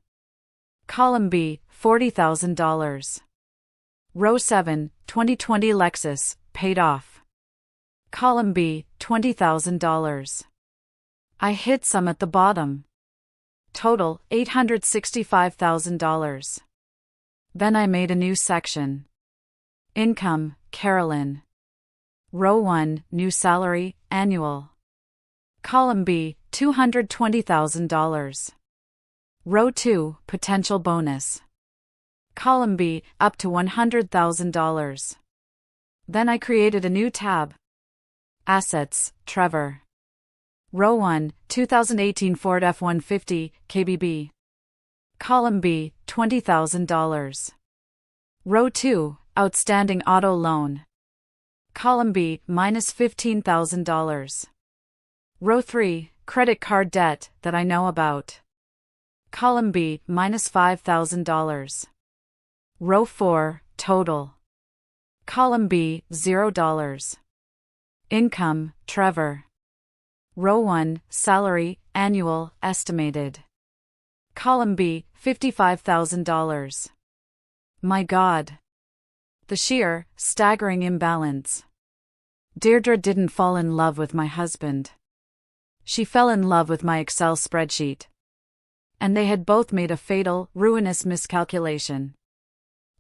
Column B, $40,000. Row 7, 2020 Lexus, paid off. Column B, $20,000. I hid some at the bottom. Total, $865,000. Then I made a new section. Income, Carolyn. Row 1, New Salary, Annual. Column B, $220,000. Row 2, Potential Bonus. Column B, up to $100,000. Then I created a new tab. Assets, Trevor. Row 1, 2018 Ford F-150, KBB. Column B, $20,000. Row 2, Outstanding Auto Loan. Column B, minus $15,000. Row 3, Credit Card Debt that I know about. Column B, minus $5,000. Row 4, Total. Column B, $0. Income, Trevor. Row 1, Salary, Annual, Estimated. Column B, $55,000. My God. The sheer, staggering imbalance. Deirdre didn't fall in love with my husband. She fell in love with my Excel spreadsheet. And they had both made a fatal, ruinous miscalculation.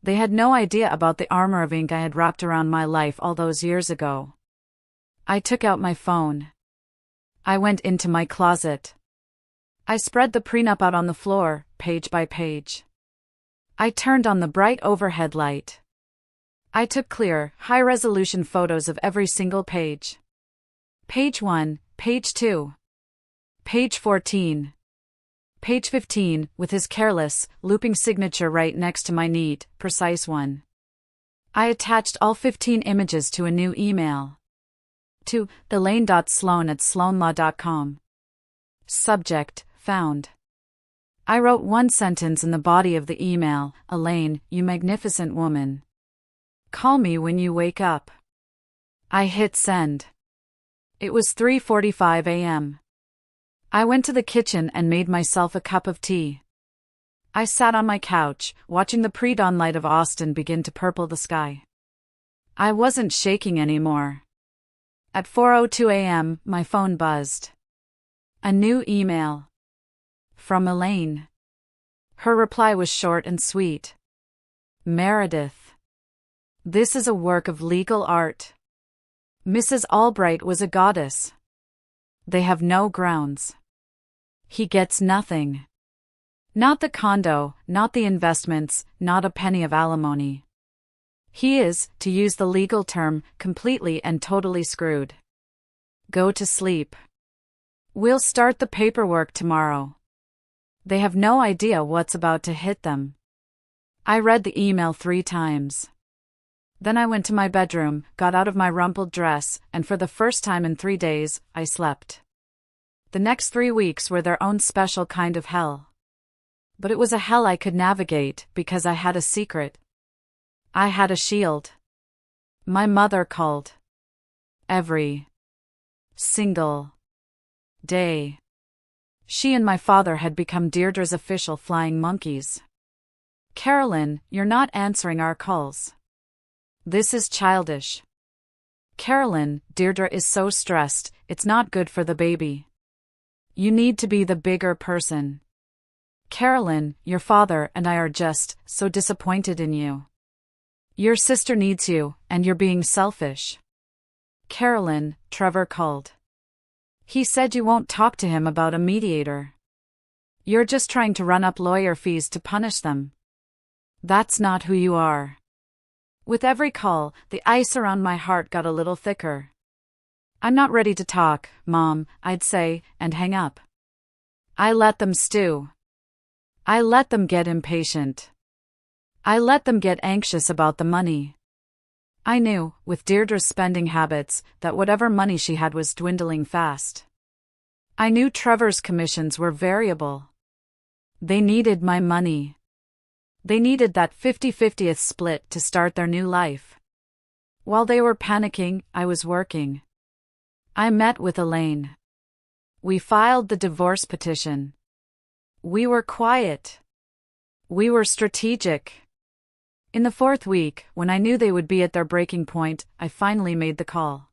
They had no idea about the armor of ink I had wrapped around my life all those years ago. I took out my phone. I went into my closet. I spread the prenup out on the floor, page by page. I turned on the bright overhead light. I took clear, high-resolution photos of every single page. Page 1, Page 2. Page 14. Page 15, with his careless, looping signature right next to my neat, precise one. I attached all 15 images to a new email. To elaine.sloan@sloanlaw.com. Subject, found. I wrote one sentence in the body of the email: Elaine, you magnificent woman. Call me when you wake up. I hit send. It was 3:45 a.m. I went to the kitchen and made myself a cup of tea. I sat on my couch, watching the pre-dawn light of Austin begin to purple the sky. I wasn't shaking anymore. At 4:02 a.m., my phone buzzed. A new email. From Elaine. Her reply was short and sweet. Meredith. This is a work of legal art. Mrs. Albright was a goddess. They have no grounds. He gets nothing. Not the condo, not the investments, not a penny of alimony. He is, to use the legal term, completely and totally screwed. Go to sleep. We'll start the paperwork tomorrow. They have no idea what's about to hit them. I read the email 3 times. Then I went to my bedroom, got out of my rumpled dress, and for the first time in 3 days, I slept. The next 3 weeks were their own special kind of hell. But it was a hell I could navigate, because I had a secret. I had a shield. My mother called. Every single day. She and my father had become Deirdre's official flying monkeys. Carolyn, you're not answering our calls. This is childish. Carolyn, Deirdre is so stressed, it's not good for the baby. You need to be the bigger person. Carolyn, your father and I are just so disappointed in you. Your sister needs you, and you're being selfish. Carolyn, Trevor called. He said you won't talk to him about a mediator. You're just trying to run up lawyer fees to punish them. That's not who you are. With every call, the ice around my heart got a little thicker. I'm not ready to talk, Mom, I'd say, and hang up. I let them stew. I let them get impatient. I let them get anxious about the money. I knew, with Deirdre's spending habits, that whatever money she had was dwindling fast. I knew Trevor's commissions were variable. They needed my money. They needed that 50-50th split to start their new life. While they were panicking, I was working. I met with Elaine. We filed the divorce petition. We were quiet. We were strategic. In the fourth week, when I knew they would be at their breaking point, I finally made the call.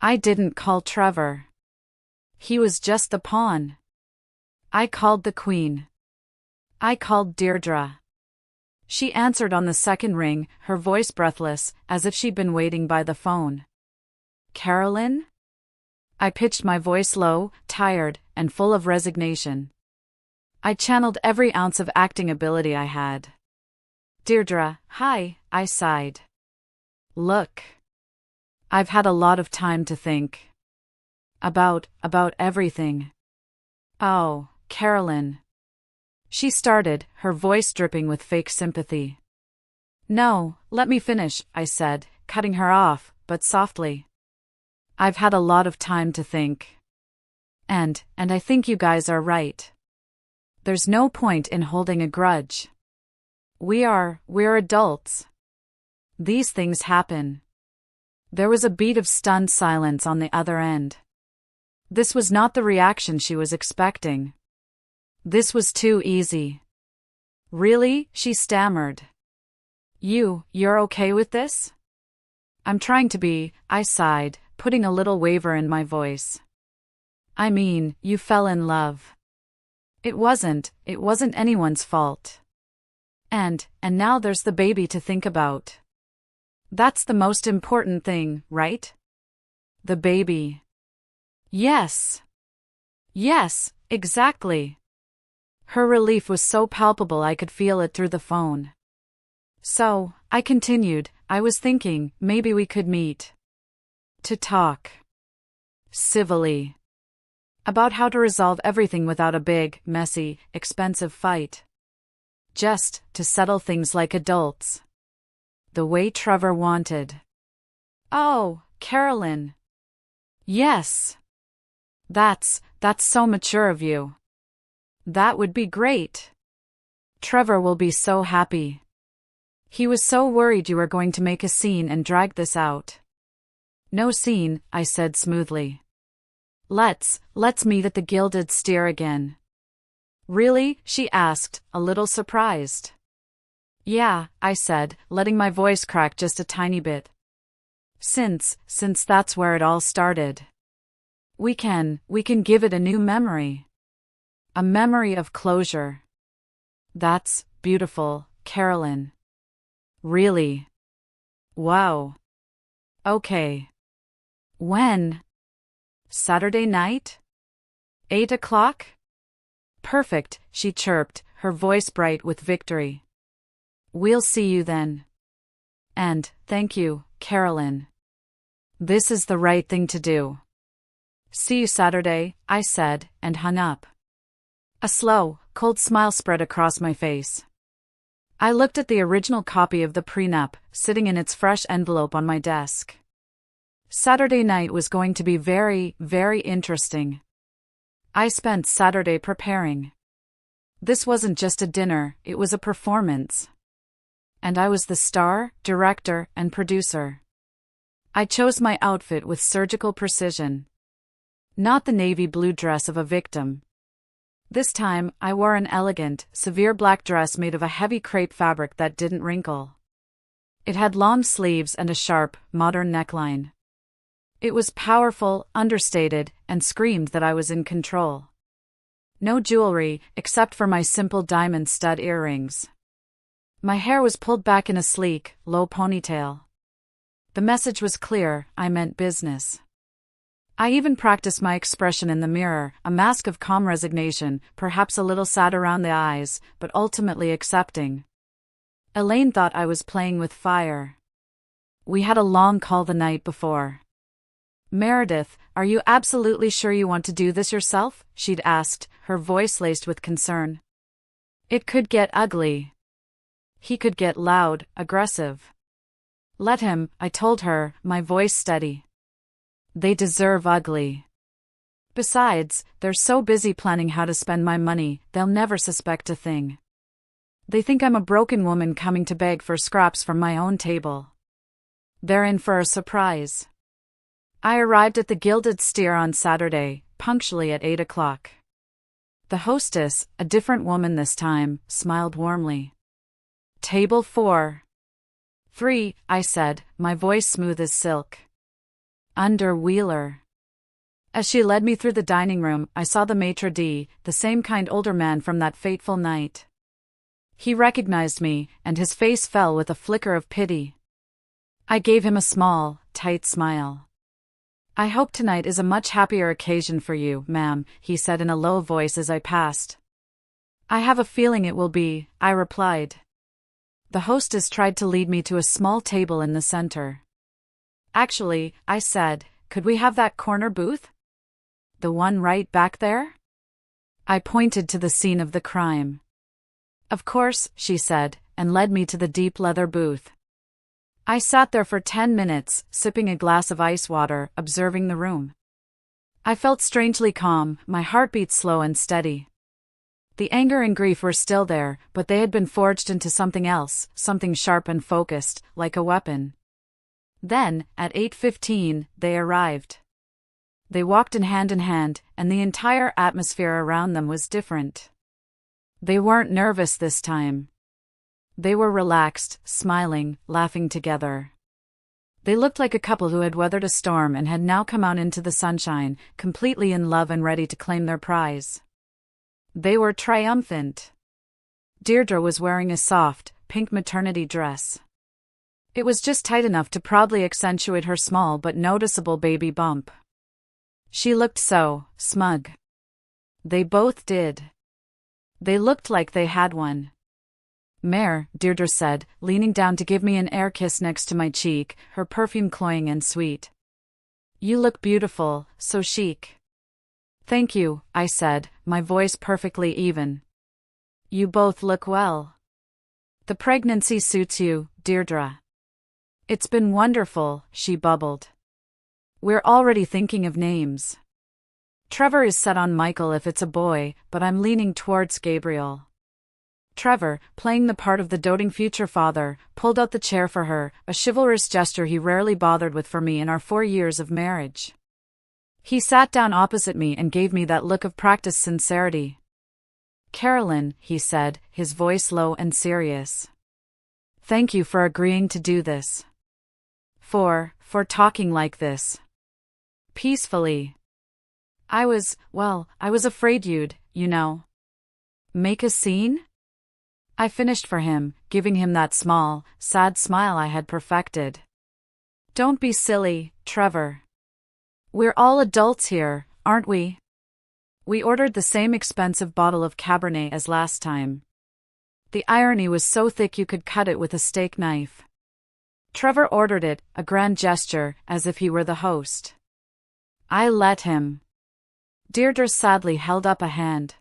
I didn't call Trevor. He was just the pawn. I called the queen. I called Deirdre. She answered on the second ring, her voice breathless, as if she'd been waiting by the phone. Carolyn? I pitched my voice low, tired, and full of resignation. I channeled every ounce of acting ability I had. Deirdre, hi, I sighed. Look. I've had a lot of time to think. About everything. Oh, Carolyn. She started, her voice dripping with fake sympathy. No, let me finish, I said, cutting her off, but softly. I've had a lot of time to think. And I think you guys are right. There's no point in holding a grudge. We're adults. These things happen. There was a beat of stunned silence on the other end. This was not the reaction she was expecting. This was too easy. Really? She stammered. You're okay with this? I'm trying to be, I sighed, putting a little waver in my voice. I mean, you fell in love. It wasn't anyone's fault. And now there's the baby to think about. That's the most important thing, right? The baby. Yes. Yes, exactly. Her relief was so palpable I could feel it through the phone. So, I continued, I was thinking, maybe we could meet. To talk. Civilly. About how to resolve everything without a big, messy, expensive fight. Just to settle things like adults. The way Trevor wanted. Oh, Carolyn. Yes. That's so mature of you. That would be great. Trevor will be so happy. He was so worried you were going to make a scene and drag this out. No scene, I said smoothly. Let's meet at the Gilded Steer again. Really? She asked, a little surprised. Yeah, I said, letting my voice crack just a tiny bit. Since that's where it all started. We can give it a new memory. A memory of closure. That's beautiful, Carolyn. Really? Wow. Okay. When? Saturday night? 8 o'clock? Perfect, she chirped, her voice bright with victory. We'll see you then. And, thank you, Carolyn. This is the right thing to do. See you Saturday, I said, and hung up. A slow, cold smile spread across my face. I looked at the original copy of the prenup, sitting in its fresh envelope on my desk. Saturday night was going to be very, very interesting. I spent Saturday preparing. This wasn't just a dinner, it was a performance. And I was the star, director, and producer. I chose my outfit with surgical precision. Not the navy blue dress of a victim. This time, I wore an elegant, severe black dress made of a heavy crepe fabric that didn't wrinkle. It had long sleeves and a sharp, modern neckline. It was powerful, understated, and screamed that I was in control. No jewelry, except for my simple diamond stud earrings. My hair was pulled back in a sleek, low ponytail. The message was clear, I meant business. I even practiced my expression in the mirror, a mask of calm resignation, perhaps a little sad around the eyes, but ultimately accepting. Elaine thought I was playing with fire. We had a long call the night before. Meredith, are you absolutely sure you want to do this yourself? She'd asked, her voice laced with concern. It could get ugly. He could get loud, aggressive. Let him, I told her, my voice steady. They deserve ugly. Besides, they're so busy planning how to spend my money, they'll never suspect a thing. They think I'm a broken woman coming to beg for scraps from my own table. They're in for a surprise. I arrived at the Gilded Steer on Saturday, punctually at 8 o'clock. The hostess, a different woman this time, smiled warmly. Table 4. 3, I said, my voice smooth as silk. Under Wheeler. As she led me through the dining room, I saw the maitre d', the same kind older man from that fateful night. He recognized me, and his face fell with a flicker of pity. I gave him a small, tight smile. I hope tonight is a much happier occasion for you, ma'am, he said in a low voice as I passed. I have a feeling it will be, I replied. The hostess tried to lead me to a small table in the center. Actually, I said, could we have that corner booth? The one right back there? I pointed to the scene of the crime. Of course, she said, and led me to the deep leather booth. I sat there for 10 minutes, sipping a glass of ice water, observing the room. I felt strangely calm, my heartbeat slow and steady. The anger and grief were still there, but they had been forged into something else, something sharp and focused, like a weapon. Then, at 8:15, they arrived. They walked in hand, and the entire atmosphere around them was different. They weren't nervous this time. They were relaxed, smiling, laughing together. They looked like a couple who had weathered a storm and had now come out into the sunshine, completely in love and ready to claim their prize. They were triumphant. Deirdre was wearing a soft, pink maternity dress. It was just tight enough to proudly accentuate her small but noticeable baby bump. She looked so smug. They both did. They looked like they had one. Mare, Deirdre said, leaning down to give me an air kiss next to my cheek, her perfume cloying and sweet. You look beautiful, so chic. Thank you, I said, my voice perfectly even. You both look well. The pregnancy suits you, Deirdre. It's been wonderful, she bubbled. We're already thinking of names. Trevor is set on Michael if it's a boy, but I'm leaning towards Gabriel. Trevor, playing the part of the doting future father, pulled out the chair for her, a chivalrous gesture he rarely bothered with for me in our 4 years of marriage. He sat down opposite me and gave me that look of practiced sincerity. Carolyn, he said, his voice low and serious. Thank you for agreeing to do this. For talking like this. Peacefully. I was afraid you'd, make a scene? I finished for him, giving him that small, sad smile I had perfected. Don't be silly, Trevor. We're all adults here, aren't we? We ordered the same expensive bottle of Cabernet as last time. The irony was so thick you could cut it with a steak knife. Trevor ordered it, a grand gesture, as if he were the host. I let him. Deirdre sadly held up a hand.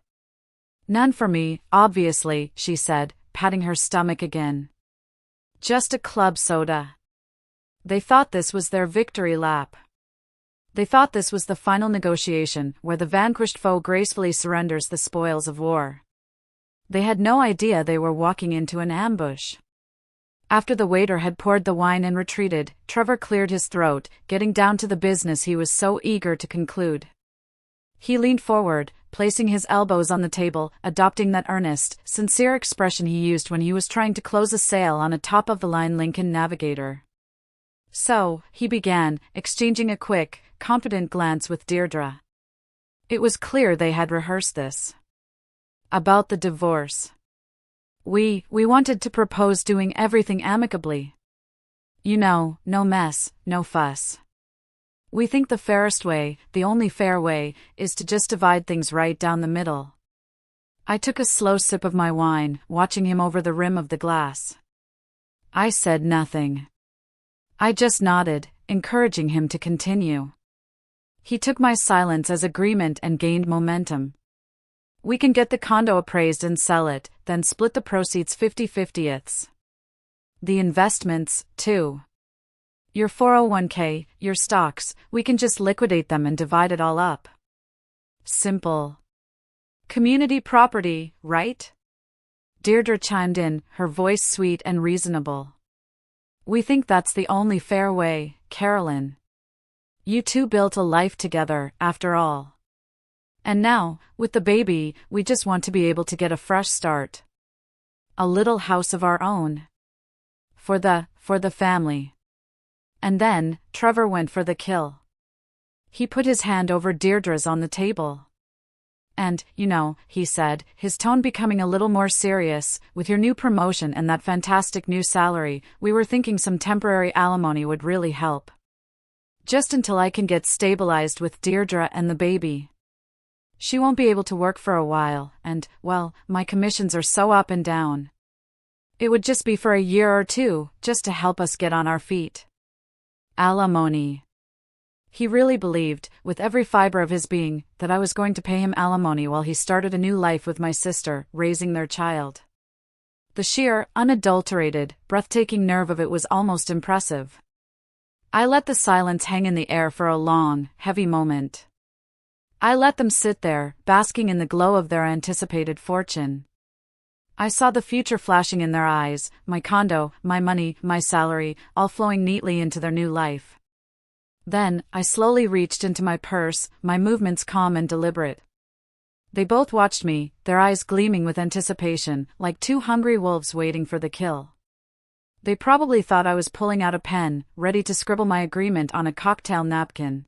None for me, obviously, she said, patting her stomach again. Just a club soda. They thought this was their victory lap. They thought this was the final negotiation, where the vanquished foe gracefully surrenders the spoils of war. They had no idea they were walking into an ambush. After the waiter had poured the wine and retreated, Trevor cleared his throat, getting down to the business he was so eager to conclude. He leaned forward, placing his elbows on the table, adopting that earnest, sincere expression he used when he was trying to close a sale on a top-of-the-line Lincoln Navigator. So, he began, exchanging a quick, confident glance with Deirdre. It was clear they had rehearsed this. About the divorce. We wanted to propose doing everything amicably. No mess, no fuss. We think the fairest way, the only fair way, is to just divide things right down the middle. I took a slow sip of my wine, watching him over the rim of the glass. I said nothing. I just nodded, encouraging him to continue. He took my silence as agreement and gained momentum. We can get the condo appraised and sell it, then split the proceeds 50/50ths. The investments, too. Your 401k, your stocks, we can just liquidate them and divide it all up. Simple. Community property, right? Deirdre chimed in, her voice sweet and reasonable. We think that's the only fair way, Carolyn. You two built a life together, after all. And now, with the baby, we just want to be able to get a fresh start. A little house of our own. For the family. And then, Trevor went for the kill. He put his hand over Deirdre's on the table. And, he said, his tone becoming a little more serious, with your new promotion and that fantastic new salary, we were thinking some temporary alimony would really help. Just until I can get stabilized with Deirdre and the baby. She won't be able to work for a while, and, well, my commissions are so up and down. It would just be for a year or two, just to help us get on our feet. Alimony. He really believed, with every fiber of his being, that I was going to pay him alimony while he started a new life with my sister, raising their child. The sheer, unadulterated, breathtaking nerve of it was almost impressive. I let the silence hang in the air for a long, heavy moment. I let them sit there, basking in the glow of their anticipated fortune. I saw the future flashing in their eyes, my condo, my money, my salary, all flowing neatly into their new life. Then, I slowly reached into my purse, my movements calm and deliberate. They both watched me, their eyes gleaming with anticipation, like two hungry wolves waiting for the kill. They probably thought I was pulling out a pen, ready to scribble my agreement on a cocktail napkin.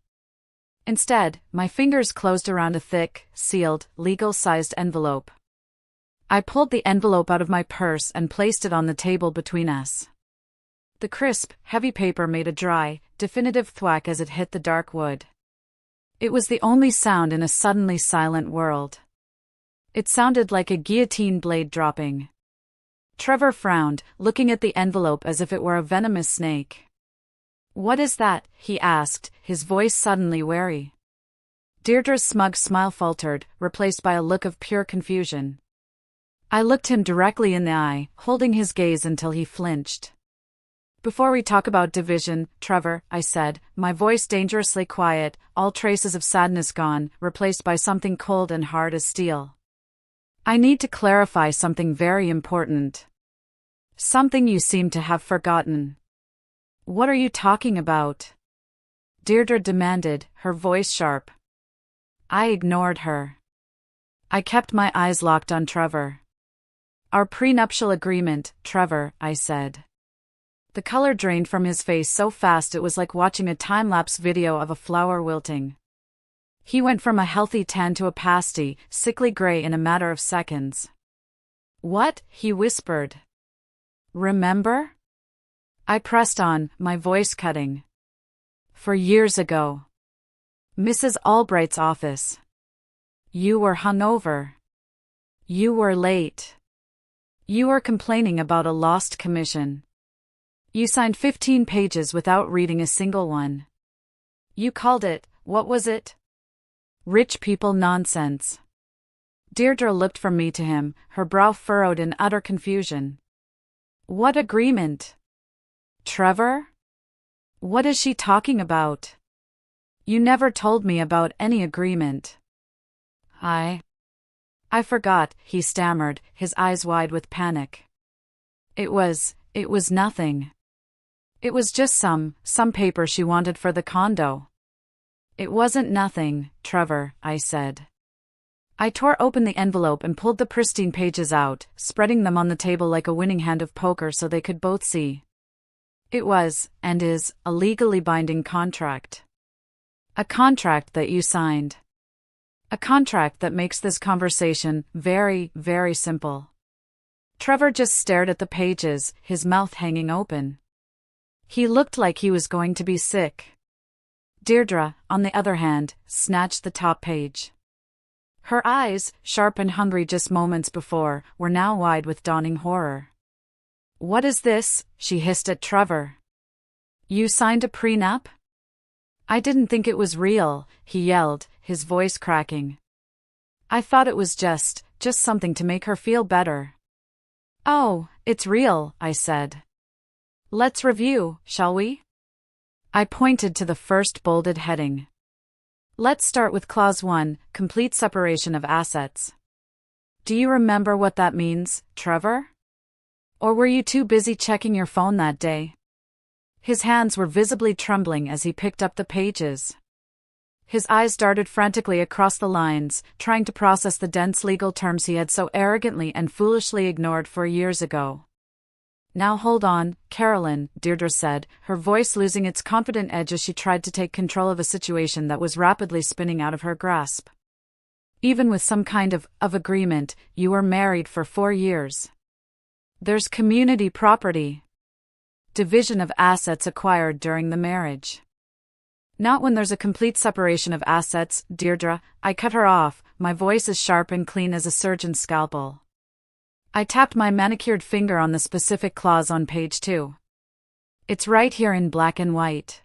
Instead, my fingers closed around a thick, sealed, legal-sized envelope. I pulled the envelope out of my purse and placed it on the table between us. The crisp, heavy paper made a dry, definitive thwack as it hit the dark wood. It was the only sound in a suddenly silent world. It sounded like a guillotine blade dropping. Trevor frowned, looking at the envelope as if it were a venomous snake. "What is that?" he asked, his voice suddenly wary. Deirdre's smug smile faltered, replaced by a look of pure confusion. I looked him directly in the eye, holding his gaze until he flinched. "Before we talk about division, Trevor," I said, my voice dangerously quiet, all traces of sadness gone, replaced by something cold and hard as steel. "I need to clarify something very important. Something you seem to have forgotten." "What are you talking about?" Deirdre demanded, her voice sharp. I ignored her. I kept my eyes locked on Trevor. "Our prenuptial agreement, Trevor," I said. The color drained from his face so fast it was like watching a time-lapse video of a flower wilting. He went from a healthy tan to a pasty, sickly gray in a matter of seconds. "What?" he whispered. "Remember?" I pressed on, my voice cutting. "For years ago. Mrs. Albright's office. You were hungover. You were late. You were complaining about a lost commission. You signed 15 pages without reading a single one. You called it, what was it? Rich people nonsense." Deirdre looked from me to him, her brow furrowed in utter confusion. "What agreement? Trevor? What is she talking about? You never told me about any agreement." I forgot," he stammered, his eyes wide with panic. It was nothing. It was just some paper she wanted for the condo." "It wasn't nothing, Trevor," I said. I tore open the envelope and pulled the pristine pages out, spreading them on the table like a winning hand of poker so they could both see. It was, and is, a legally binding contract. A contract that you signed. A contract that makes this conversation very, very simple. Trevor just stared at the pages, his mouth hanging open. He looked like he was going to be sick. Deirdre, on the other hand, snatched the top page. Her eyes, sharp and hungry just moments before, were now wide with dawning horror. "What is this?" she hissed at Trevor. "You signed a prenup?" "I didn't think it was real," he yelled, his voice cracking. "I thought it was just something to make her feel better." "Oh, it's real," I said. "Let's review, shall we?" I pointed to the first bolded heading. "Let's start with Clause 1, complete separation of assets." "Do you remember what that means, Trevor? Or were you too busy checking your phone that day?" His hands were visibly trembling as he picked up the pages. His eyes darted frantically across the lines, trying to process the dense legal terms he had so arrogantly and foolishly ignored 4 years ago. "Now hold on, Carolyn," Deirdre said, her voice losing its confident edge as she tried to take control of a situation that was rapidly spinning out of her grasp. "Even with some kind of agreement, you were married for 4 years. There's community property. Division of assets acquired during the marriage." "Not when there's a complete separation of assets, Deirdre," I cut her off, my voice as sharp and clean as a surgeon's scalpel. I tapped my manicured finger on the specific clause on page 2. "It's right here in black and white.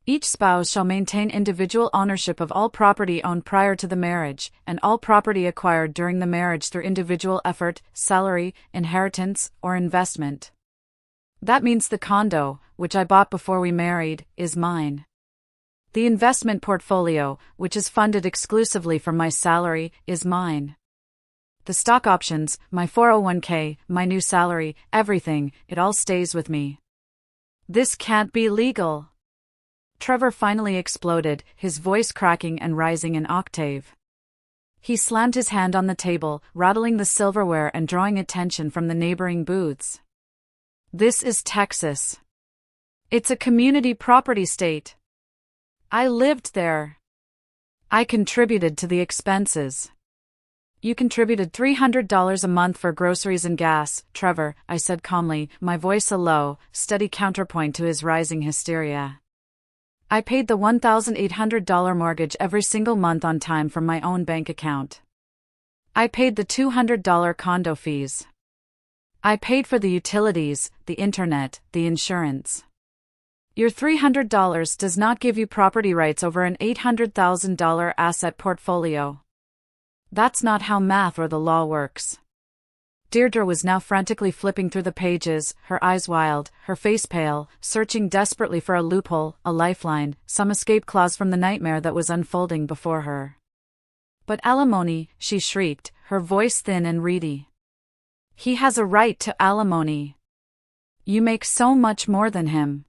Each spouse shall maintain individual ownership of all property owned prior to the marriage, and all property acquired during the marriage through individual effort, salary, inheritance, or investment." That means the condo, which I bought before we married, is mine. The investment portfolio, which is funded exclusively from my salary, is mine. The stock options, my 401k, my new salary, everything, it all stays with me. This can't be legal. Trevor finally exploded, his voice cracking and rising an octave. He slammed his hand on the table, rattling the silverware and drawing attention from the neighboring booths. "This is Texas. It's a community property state. I lived there. I contributed to the expenses." "You contributed $300 a month for groceries and gas, Trevor," I said calmly, my voice a low, steady counterpoint to his rising hysteria. "I paid the $1,800 mortgage every single month on time from my own bank account. I paid the $200 condo fees. I paid for the utilities, the internet, the insurance. Your $300 does not give you property rights over an $800,000 asset portfolio. That's not how math or the law works." Deirdre was now frantically flipping through the pages, her eyes wild, her face pale, searching desperately for a loophole, a lifeline, some escape clause from the nightmare that was unfolding before her. "But alimony," she shrieked, her voice thin and reedy. "He has a right to alimony. You make so much more than him.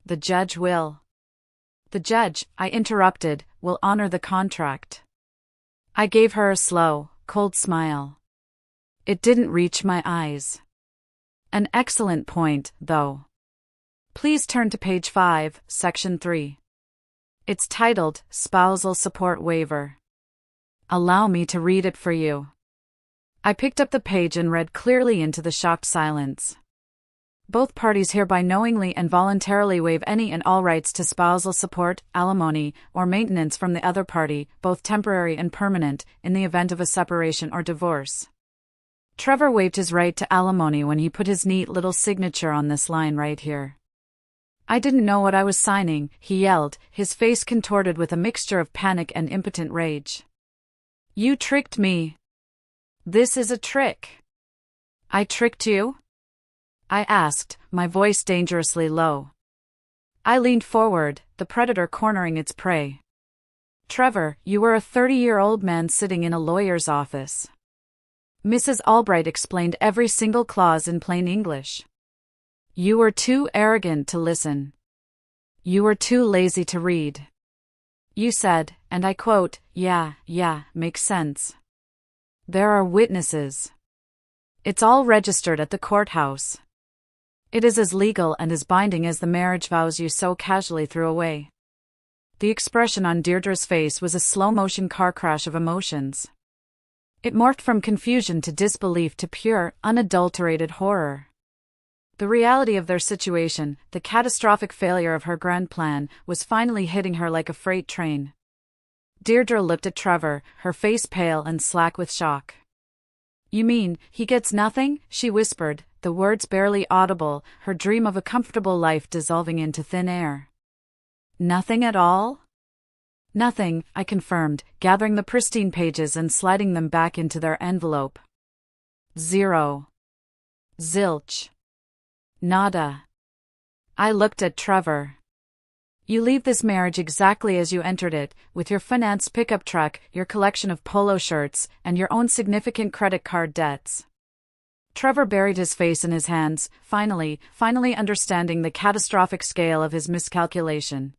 The judge will." "The judge," I interrupted, "will honor the contract." I gave her a slow, cold smile. It didn't reach my eyes. "An excellent point, though. Please turn to page 5, section 3. It's titled, Spousal Support Waiver. Allow me to read it for you." I picked up the page and read clearly into the shocked silence. "Both parties hereby knowingly and voluntarily waive any and all rights to spousal support, alimony, or maintenance from the other party, both temporary and permanent, in the event of a separation or divorce." Trevor waived his right to alimony when he put his neat little signature on this line right here. "I didn't know what I was signing," he yelled, his face contorted with a mixture of panic and impotent rage. "You tricked me. This is a trick." "I tricked you?" I asked, my voice dangerously low. I leaned forward, the predator cornering its prey. "Trevor, you were a 30-year-old man sitting in a lawyer's office." Mrs. Albright explained every single clause in plain English. "You were too arrogant to listen. You were too lazy to read. You said, and I quote, 'Yeah, makes sense.' There are witnesses. It's all registered at the courthouse. It is as legal and as binding as the marriage vows you so casually threw away." The expression on Deirdre's face was a slow-motion car crash of emotions. It morphed from confusion to disbelief to pure, unadulterated horror. The reality of their situation, the catastrophic failure of her grand plan, was finally hitting her like a freight train. Deirdre looked at Trevor, her face pale and slack with shock. "You mean, he gets nothing?" she whispered, the words barely audible, her dream of a comfortable life dissolving into thin air. Nothing at all? Nothing, I confirmed, gathering the pristine pages and sliding them back into their envelope. Zero. Zilch. Nada. I looked at Trevor. You leave this marriage exactly as you entered it, with your financed pickup truck, your collection of polo shirts, and your own significant credit card debts. Trevor buried his face in his hands, finally understanding the catastrophic scale of his miscalculation.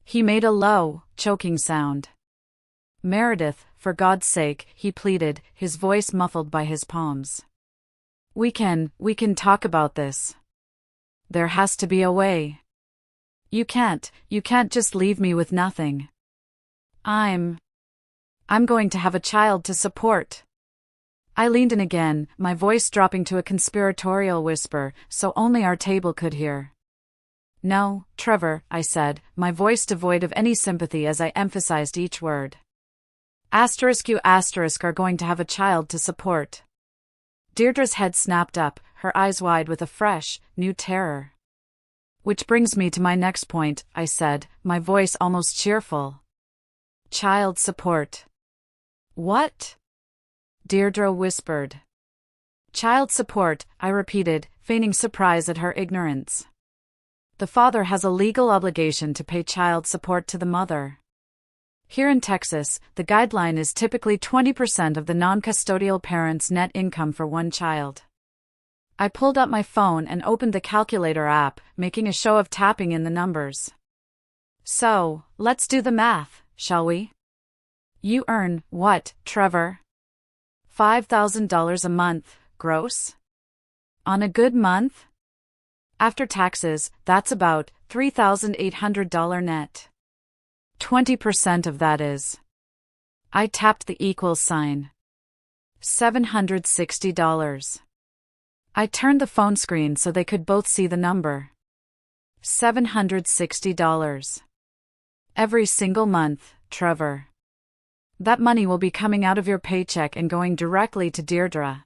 He made a low, choking sound. Meredith, for God's sake, he pleaded, his voice muffled by his palms. We can talk about this. There has to be a way. You can't just leave me with nothing. I'm going to have a child to support. I leaned in again, my voice dropping to a conspiratorial whisper, so only our table could hear. No, Trevor, I said, my voice devoid of any sympathy as I emphasized each word. You are going to have a child to support. Deirdre's head snapped up, her eyes wide with a fresh, new terror. Which brings me to my next point, I said, my voice almost cheerful. Child support. What? Deirdre whispered. Child support, I repeated, feigning surprise at her ignorance. The father has a legal obligation to pay child support to the mother. Here in Texas, the guideline is typically 20% of the non-custodial parent's net income for one child. I pulled up my phone and opened the calculator app, making a show of tapping in the numbers. So, let's do the math, shall we? You earn, what, Trevor? $5,000 a month, gross? On a good month? After taxes, that's about $3,800 net. 20% of that is. I tapped the equals sign. $760. I turned the phone screen so they could both see the number. $760. Every single month, Trevor. That money will be coming out of your paycheck and going directly to Deirdre.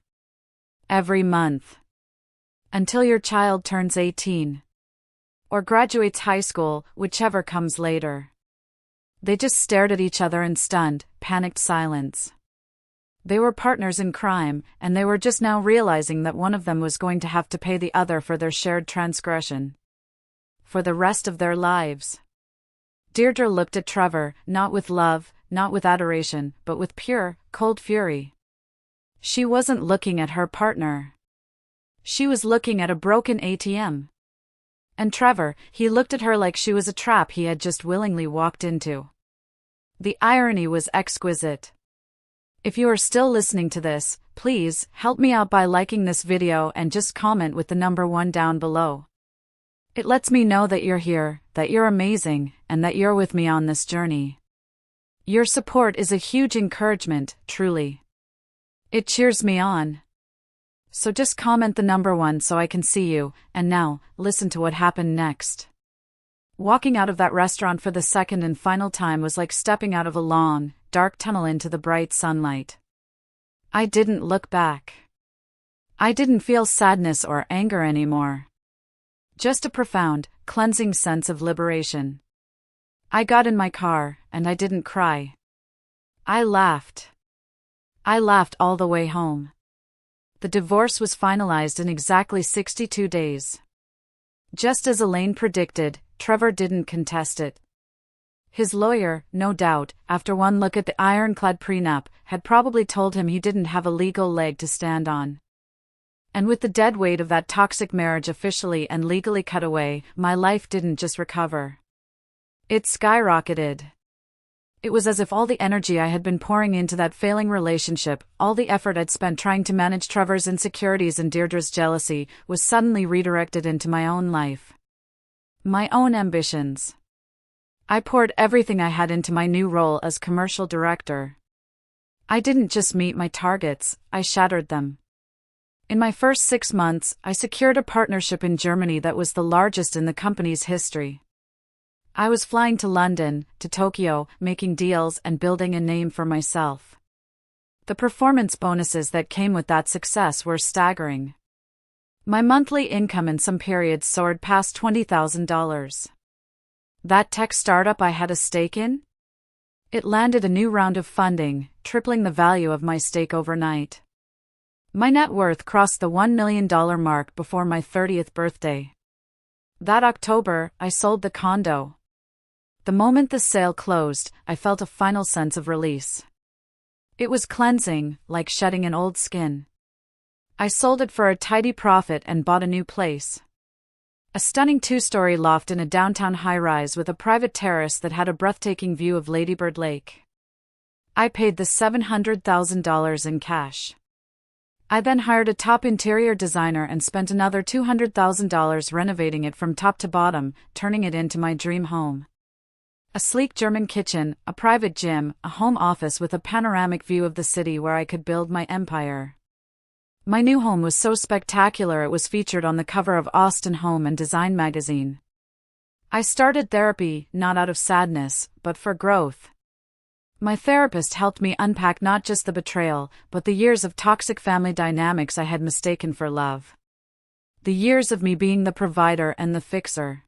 Every month. Until your child turns 18. Or graduates high school, whichever comes later. They just stared at each other in stunned, panicked silence. They were partners in crime, and they were just now realizing that one of them was going to have to pay the other for their shared transgression. For the rest of their lives. Deirdre looked at Trevor, not with love, not with adoration, but with pure, cold fury. She wasn't looking at her partner. She was looking at a broken ATM. And Trevor, he looked at her like she was a trap he had just willingly walked into. The irony was exquisite. If you are still listening to this, please help me out by liking this video and just comment with the number 1 down below. It lets me know that you're here, that you're amazing, and that you're with me on this journey. Your support is a huge encouragement, truly. It cheers me on. So just comment the number 1 so I can see you, and now, listen to what happened next. Walking out of that restaurant for the second and final time was like stepping out of a long, dark tunnel into the bright sunlight. I didn't look back. I didn't feel sadness or anger anymore. Just a profound, cleansing sense of liberation. I got in my car, and I didn't cry. I laughed. I laughed all the way home. The divorce was finalized in exactly 62 days. Just as Elaine predicted, Trevor didn't contest it. His lawyer, no doubt, after one look at the ironclad prenup, had probably told him he didn't have a legal leg to stand on. And with the dead weight of that toxic marriage officially and legally cut away, my life didn't just recover. It skyrocketed. It was as if all the energy I had been pouring into that failing relationship, all the effort I'd spent trying to manage Trevor's insecurities and Deirdre's jealousy, was suddenly redirected into my own life. My own ambitions. I poured everything I had into my new role as commercial director. I didn't just meet my targets, I shattered them. In my first 6 months, I secured a partnership in Germany that was the largest in the company's history. I was flying to London, to Tokyo, making deals and building a name for myself. The performance bonuses that came with that success were staggering. My monthly income in some periods soared past $20,000. That tech startup I had a stake in? It landed a new round of funding, tripling the value of my stake overnight. My net worth crossed the $1 million mark before my 30th birthday. That October, I sold the condo. The moment the sale closed, I felt a final sense of release. It was cleansing, like shedding an old skin. I sold it for a tidy profit and bought a new place. A stunning 2-story loft in a downtown high-rise with a private terrace that had a breathtaking view of Ladybird Lake. I paid the $700,000 in cash. I then hired a top interior designer and spent another $200,000 renovating it from top to bottom, turning it into my dream home. A sleek German kitchen, a private gym, a home office with a panoramic view of the city where I could build my empire. My new home was so spectacular it was featured on the cover of Austin Home and Design magazine. I started therapy, not out of sadness, but for growth. My therapist helped me unpack not just the betrayal, but the years of toxic family dynamics I had mistaken for love. The years of me being the provider and the fixer.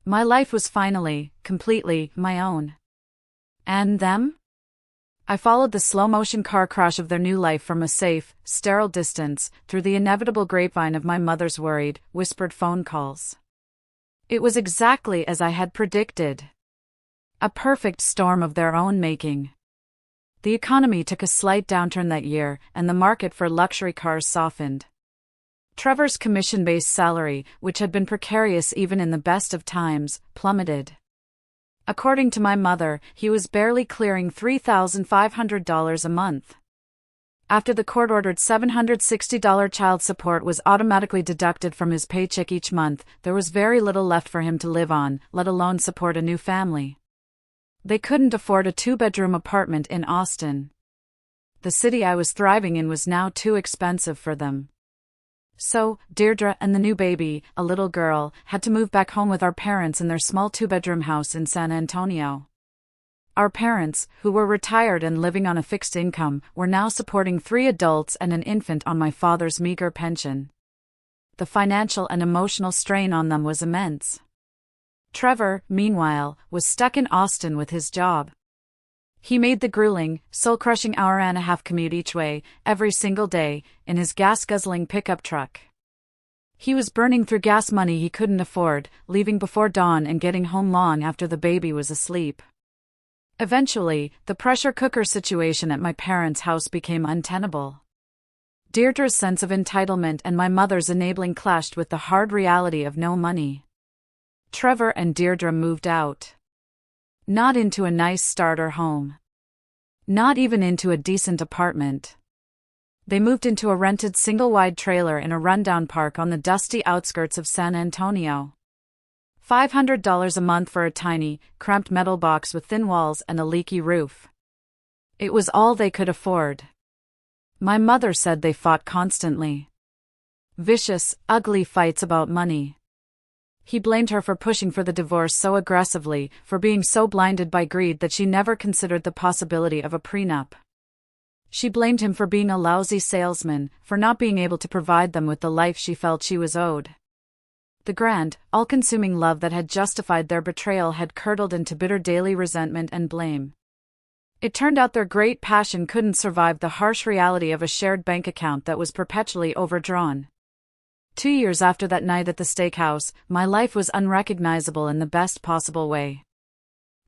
My life was finally, completely, my own. And them? I followed the slow-motion car crash of their new life from a safe, sterile distance, through the inevitable grapevine of my mother's worried, whispered phone calls. It was exactly as I had predicted. A perfect storm of their own making. The economy took a slight downturn that year, and the market for luxury cars softened. Trevor's commission-based salary, which had been precarious even in the best of times, plummeted. According to my mother, he was barely clearing $3,500 a month. After the court-ordered $760 child support was automatically deducted from his paycheck each month, there was very little left for him to live on, let alone support a new family. They couldn't afford a 2-bedroom apartment in Austin. The city I was thriving in was now too expensive for them. So, Deirdre and the new baby, a little girl, had to move back home with our parents in their small 2-bedroom house in San Antonio. Our parents, who were retired and living on a fixed income, were now supporting 3 adults and an infant on my father's meager pension. The financial and emotional strain on them was immense. Trevor, meanwhile, was stuck in Austin with his job. He made the grueling, soul-crushing hour-and-a-half commute each way, every single day, in his gas-guzzling pickup truck. He was burning through gas money he couldn't afford, leaving before dawn and getting home long after the baby was asleep. Eventually, the pressure cooker situation at my parents' house became untenable. Deirdre's sense of entitlement and my mother's enabling clashed with the hard reality of no money. Trevor and Deirdre moved out. Not into a nice starter home. Not even into a decent apartment. They moved into a rented single-wide trailer in a rundown park on the dusty outskirts of San Antonio. $500 a month for a tiny, cramped metal box with thin walls and a leaky roof. It was all they could afford. My mother said they fought constantly. Vicious, ugly fights about money. He blamed her for pushing for the divorce so aggressively, for being so blinded by greed that she never considered the possibility of a prenup. She blamed him for being a lousy salesman, for not being able to provide them with the life she felt she was owed. The grand, all-consuming love that had justified their betrayal had curdled into bitter daily resentment and blame. It turned out their great passion couldn't survive the harsh reality of a shared bank account that was perpetually overdrawn. 2 years after that night at the steakhouse, my life was unrecognizable in the best possible way.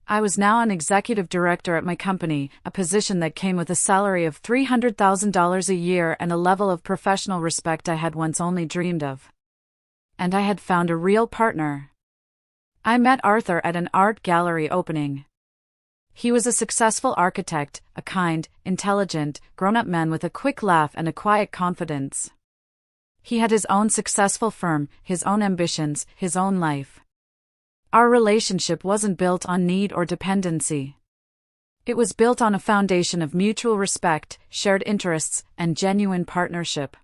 I was now an executive director at my company, a position that came with a salary of $300,000 a year and a level of professional respect I had once only dreamed of. And I had found a real partner. I met Arthur at an art gallery opening. He was a successful architect, a kind, intelligent, grown-up man with a quick laugh and a quiet confidence. He had his own successful firm, his own ambitions, his own life. Our relationship wasn't built on need or dependency. It was built on a foundation of mutual respect, shared interests, and genuine partnership.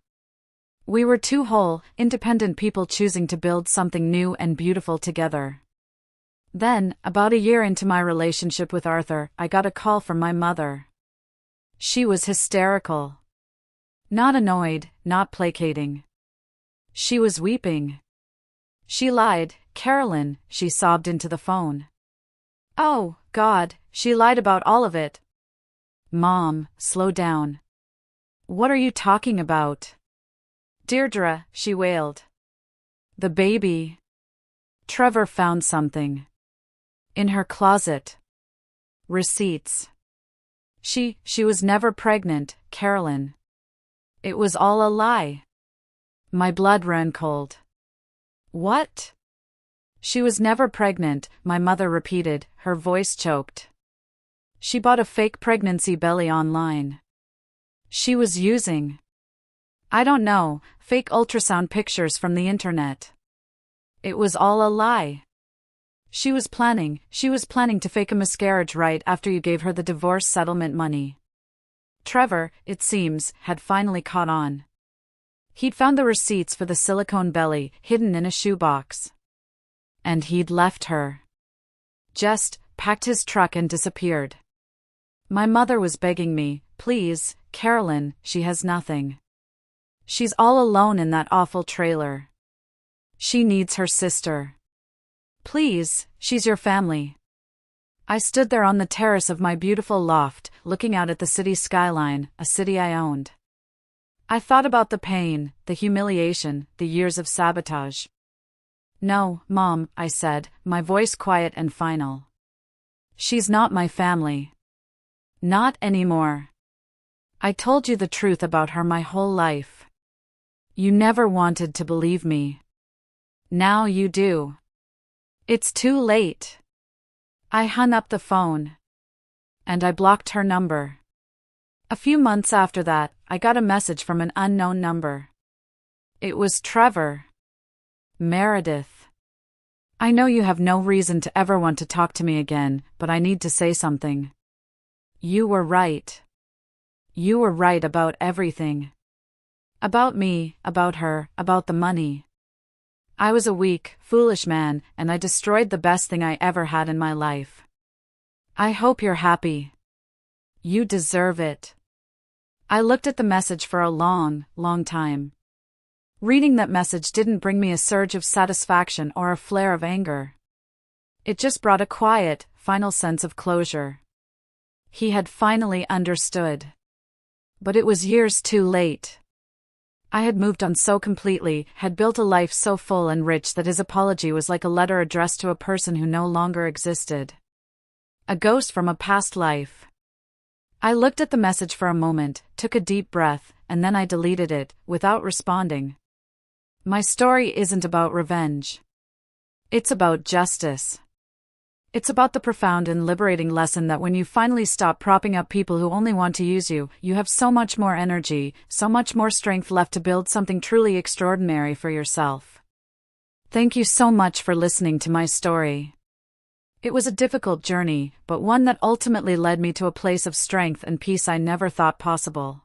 We were 2 whole, independent people choosing to build something new and beautiful together. Then, about a year into my relationship with Arthur, I got a call from my mother. She was hysterical. Not annoyed, not placating. She was weeping. She lied, Carolyn, she sobbed into the phone. Oh, God, she lied about all of it. Mom, slow down. What are you talking about? Deirdre, she wailed. The baby. Trevor found something. In her closet. Receipts. She was never pregnant, Carolyn. It was all a lie. My blood ran cold. What? She was never pregnant, my mother repeated, her voice choked. She bought a fake pregnancy belly online. She was using, I don't know, fake ultrasound pictures from the internet. It was all a lie. She was planning to fake a miscarriage right after you gave her the divorce settlement money. Trevor, it seems, had finally caught on. He'd found the receipts for the silicone belly hidden in a shoebox. And he'd left her. Just packed his truck and disappeared. My mother was begging me, please, Carolyn, she has nothing. She's all alone in that awful trailer. She needs her sister. Please, she's your family. I stood there on the terrace of my beautiful loft, looking out at the city skyline, a city I owned. I thought about the pain, the humiliation, the years of sabotage. No, Mom, I said, my voice quiet and final. She's not my family. Not anymore. I told you the truth about her my whole life. You never wanted to believe me. Now you do. It's too late. I hung up the phone. And I blocked her number. A few months after that, I got a message from an unknown number. It was Trevor. Meredith. I know you have no reason to ever want to talk to me again, but I need to say something. You were right. You were right about everything. About me, about her, about the money. I was a weak, foolish man, and I destroyed the best thing I ever had in my life. I hope you're happy. You deserve it. I looked at the message for a long, long time. Reading that message didn't bring me a surge of satisfaction or a flare of anger. It just brought a quiet, final sense of closure. He had finally understood. But it was years too late. I had moved on so completely, had built a life so full and rich that his apology was like a letter addressed to a person who no longer existed. A ghost from a past life. I looked at the message for a moment, took a deep breath, and then I deleted it, without responding. My story isn't about revenge. It's about justice. It's about the profound and liberating lesson that when you finally stop propping up people who only want to use you, you have so much more energy, so much more strength left to build something truly extraordinary for yourself. Thank you so much for listening to my story. It was a difficult journey, but one that ultimately led me to a place of strength and peace I never thought possible.